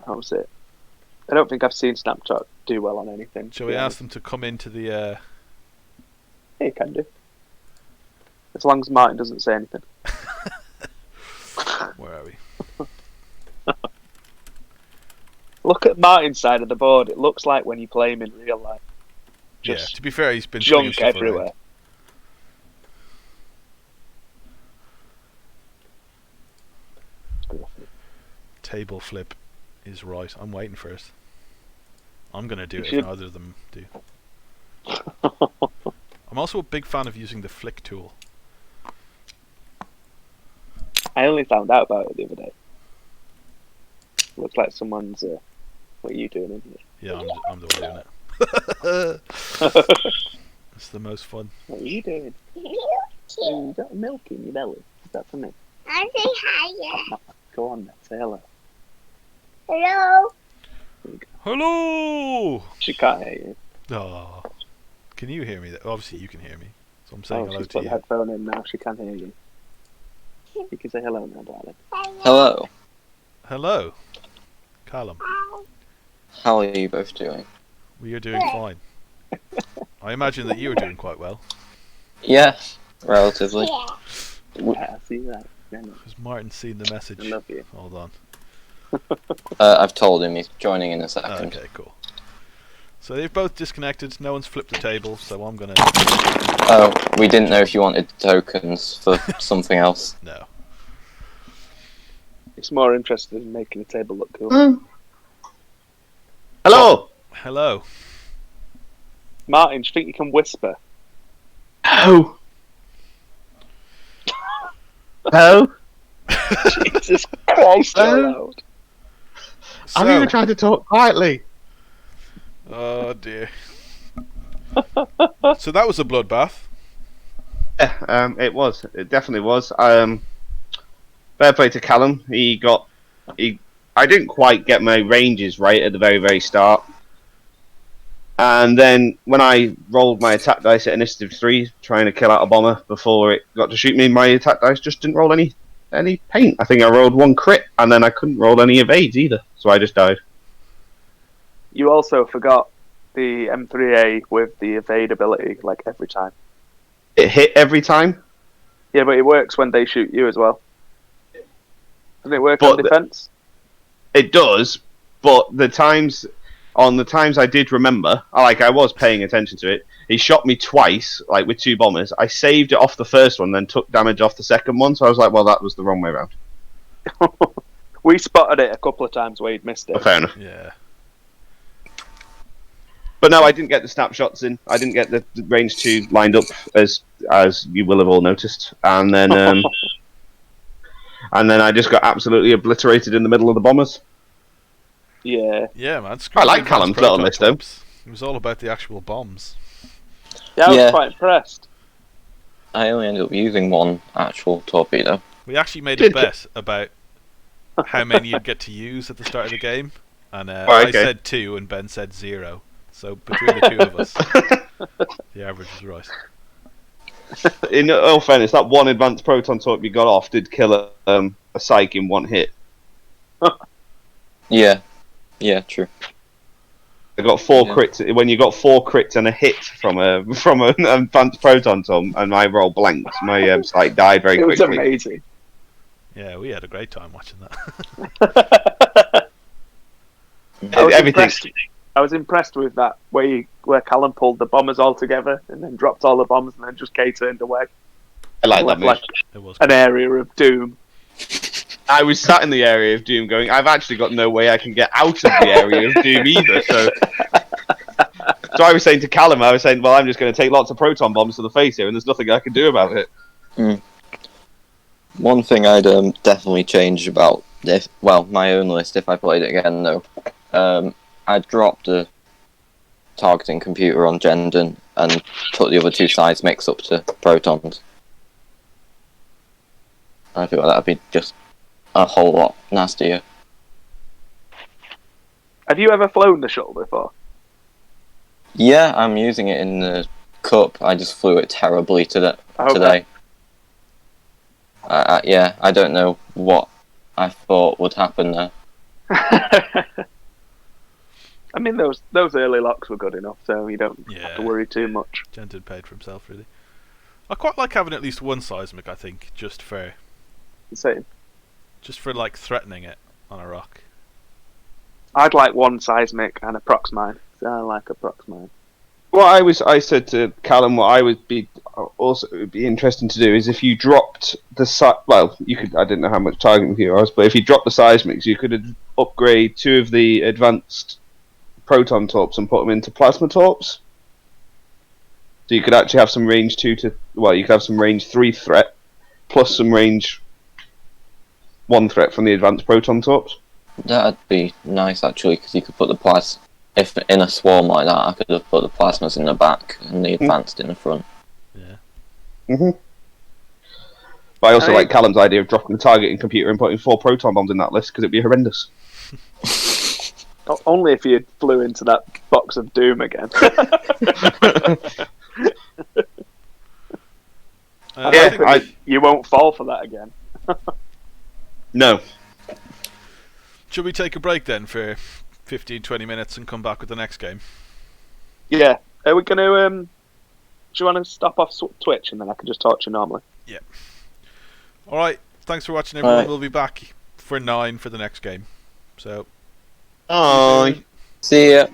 That was it. I don't think I've seen Snapchat do well on anything. Shall we ask them to come into the? Yeah, you can do. As long as Martin doesn't say anything. Where are we? Look at Martin's side of the board. It looks like when you play him in real life. Just yeah. To be fair, he's been swinging junk stuff everywhere. around. Table flip is right. I'm waiting for it. I'm gonna do it if neither of them do. I'm also a big fan of using the flick tool. I only found out about it the other day. Looks like someone's. What are you doing in here? Yeah, I'm the one doing it. It's the most fun. What are you doing? You got milk in your belly. Is that for me? I say hi. Go on then, say hello. Hello. Hello. She can't hear you. Oh, can you hear me? Obviously, you can hear me. So I'm saying hello she's to put the you. headphone in now. She can hear you. You can say hello now, darling. Hello. Hello, Callum. How are you both doing? We are doing fine. I imagine that you are doing quite well. Yeah, relatively. Yeah, I see that. Yeah, no, Has Martin seen the message? I love you. Hold on. I've told him he's joining in a second. Okay, cool. So they've both disconnected. No one's flipped the table, so I'm gonna. Oh, we didn't know if you wanted tokens for something else. No. It's more interested in making the table look cool. Hello. Hello. Martin, do you think you can whisper? Oh. Oh. Jesus Christ, so loud. So, I'm even trying to talk quietly. oh dear. So that was a bloodbath. Yeah, it was. It definitely was. Fair play to Callum. I didn't quite get my ranges right at the very, very start. And then when I rolled my attack dice at initiative 3, trying to kill out a bomber before it got to shoot me, my attack dice just didn't roll any paint. I think I rolled 1 crit, and then I couldn't roll any evades either, so I just died. You also forgot the M3A with the evade ability, like every time. It hit every time. Yeah, but it works when they shoot you as well. Doesn't it work But on defense? It does, but the times I did remember, I was paying attention to it. He shot me twice, like with 2 bombers. I saved it off the first one, then took damage off the second one. So I was like, well, that was the wrong way around. We spotted it a couple of times where he'd missed it. Oh, fair enough. Yeah. But no, I didn't get the snapshots in. I didn't get the range 2 lined up, as you will have all noticed. And then and then I just got absolutely obliterated in the middle of the bombers. Yeah. Yeah, man. I like Callum's little list, though. It was all about the actual bombs. Yeah, I was Yeah. quite impressed. I only ended up using 1 actual torpedo. We actually made a bet about how many you'd get to use at the start of the game, and I okay. said 2 and Ben said 0. So between the 2 of us, the average was right. In all fairness, that 1 advanced proton torp you got off did kill a psych in 1 hit. Yeah, true. I got 4 Yeah. crits. When you got 4 crits and a hit from an advanced proton torp, and my roll blanked, my psych died very It was quickly. amazing. Yeah, we had a great time watching that. Everything. I was impressed with that where Callum pulled the bombers all together and then dropped all the bombs and then just K-turned away. I like that Left move. like It was. an area of doom. I was sat in the area of doom going, I've actually got no way I can get out of the area of doom either, so So I was saying to Callum, I was saying, well, I'm just going to take lots of proton bombs to the face here, and there's nothing I can do about it. One thing I'd definitely change about this, well, my own list if I played it again, though, I'd drop the targeting computer on Gendon and put the other two seismics up to protons. I feel like that'd be just a whole lot nastier. Have you ever flown the shuttle before? Yeah, I'm using it in the cup. I just flew it terribly today. Okay. Yeah, I don't know what I thought would happen there. I mean, those early locks were good enough, so you don't have to worry too much. Genton paid for himself, really. I quite like having at least one seismic, I think, just for like threatening it on a rock. I'd like one seismic and a prox mine. I like a prox mine. What I said to Callum, what I would be interesting to do is if you dropped you could. I didn't know how much targeting here was, but if you dropped the seismics, you could upgrade 2 of the advanced proton torps and put them into plasma torps. So you could actually have some range 2 to you could have some range 3 threat plus some range 1 threat from the advanced proton torps. That'd be nice actually, because you could put the if in a swarm like that, I could have put the plasmas in the back and the advanced in the front. Yeah. But I also like Callum's idea of dropping the targeting computer and putting 4 proton bombs in that list because it'd be horrendous. Only if you flew into that box of doom again. You won't fall for that again. No. Should we take a break then for 15-20 minutes and come back with the next game? Yeah. Are we going to... do you want to stop off Twitch and then I can just talk to you normally? Yeah. Alright, thanks for watching everyone. Right. We'll be back for 9 for the next game. So... Bye. See ya.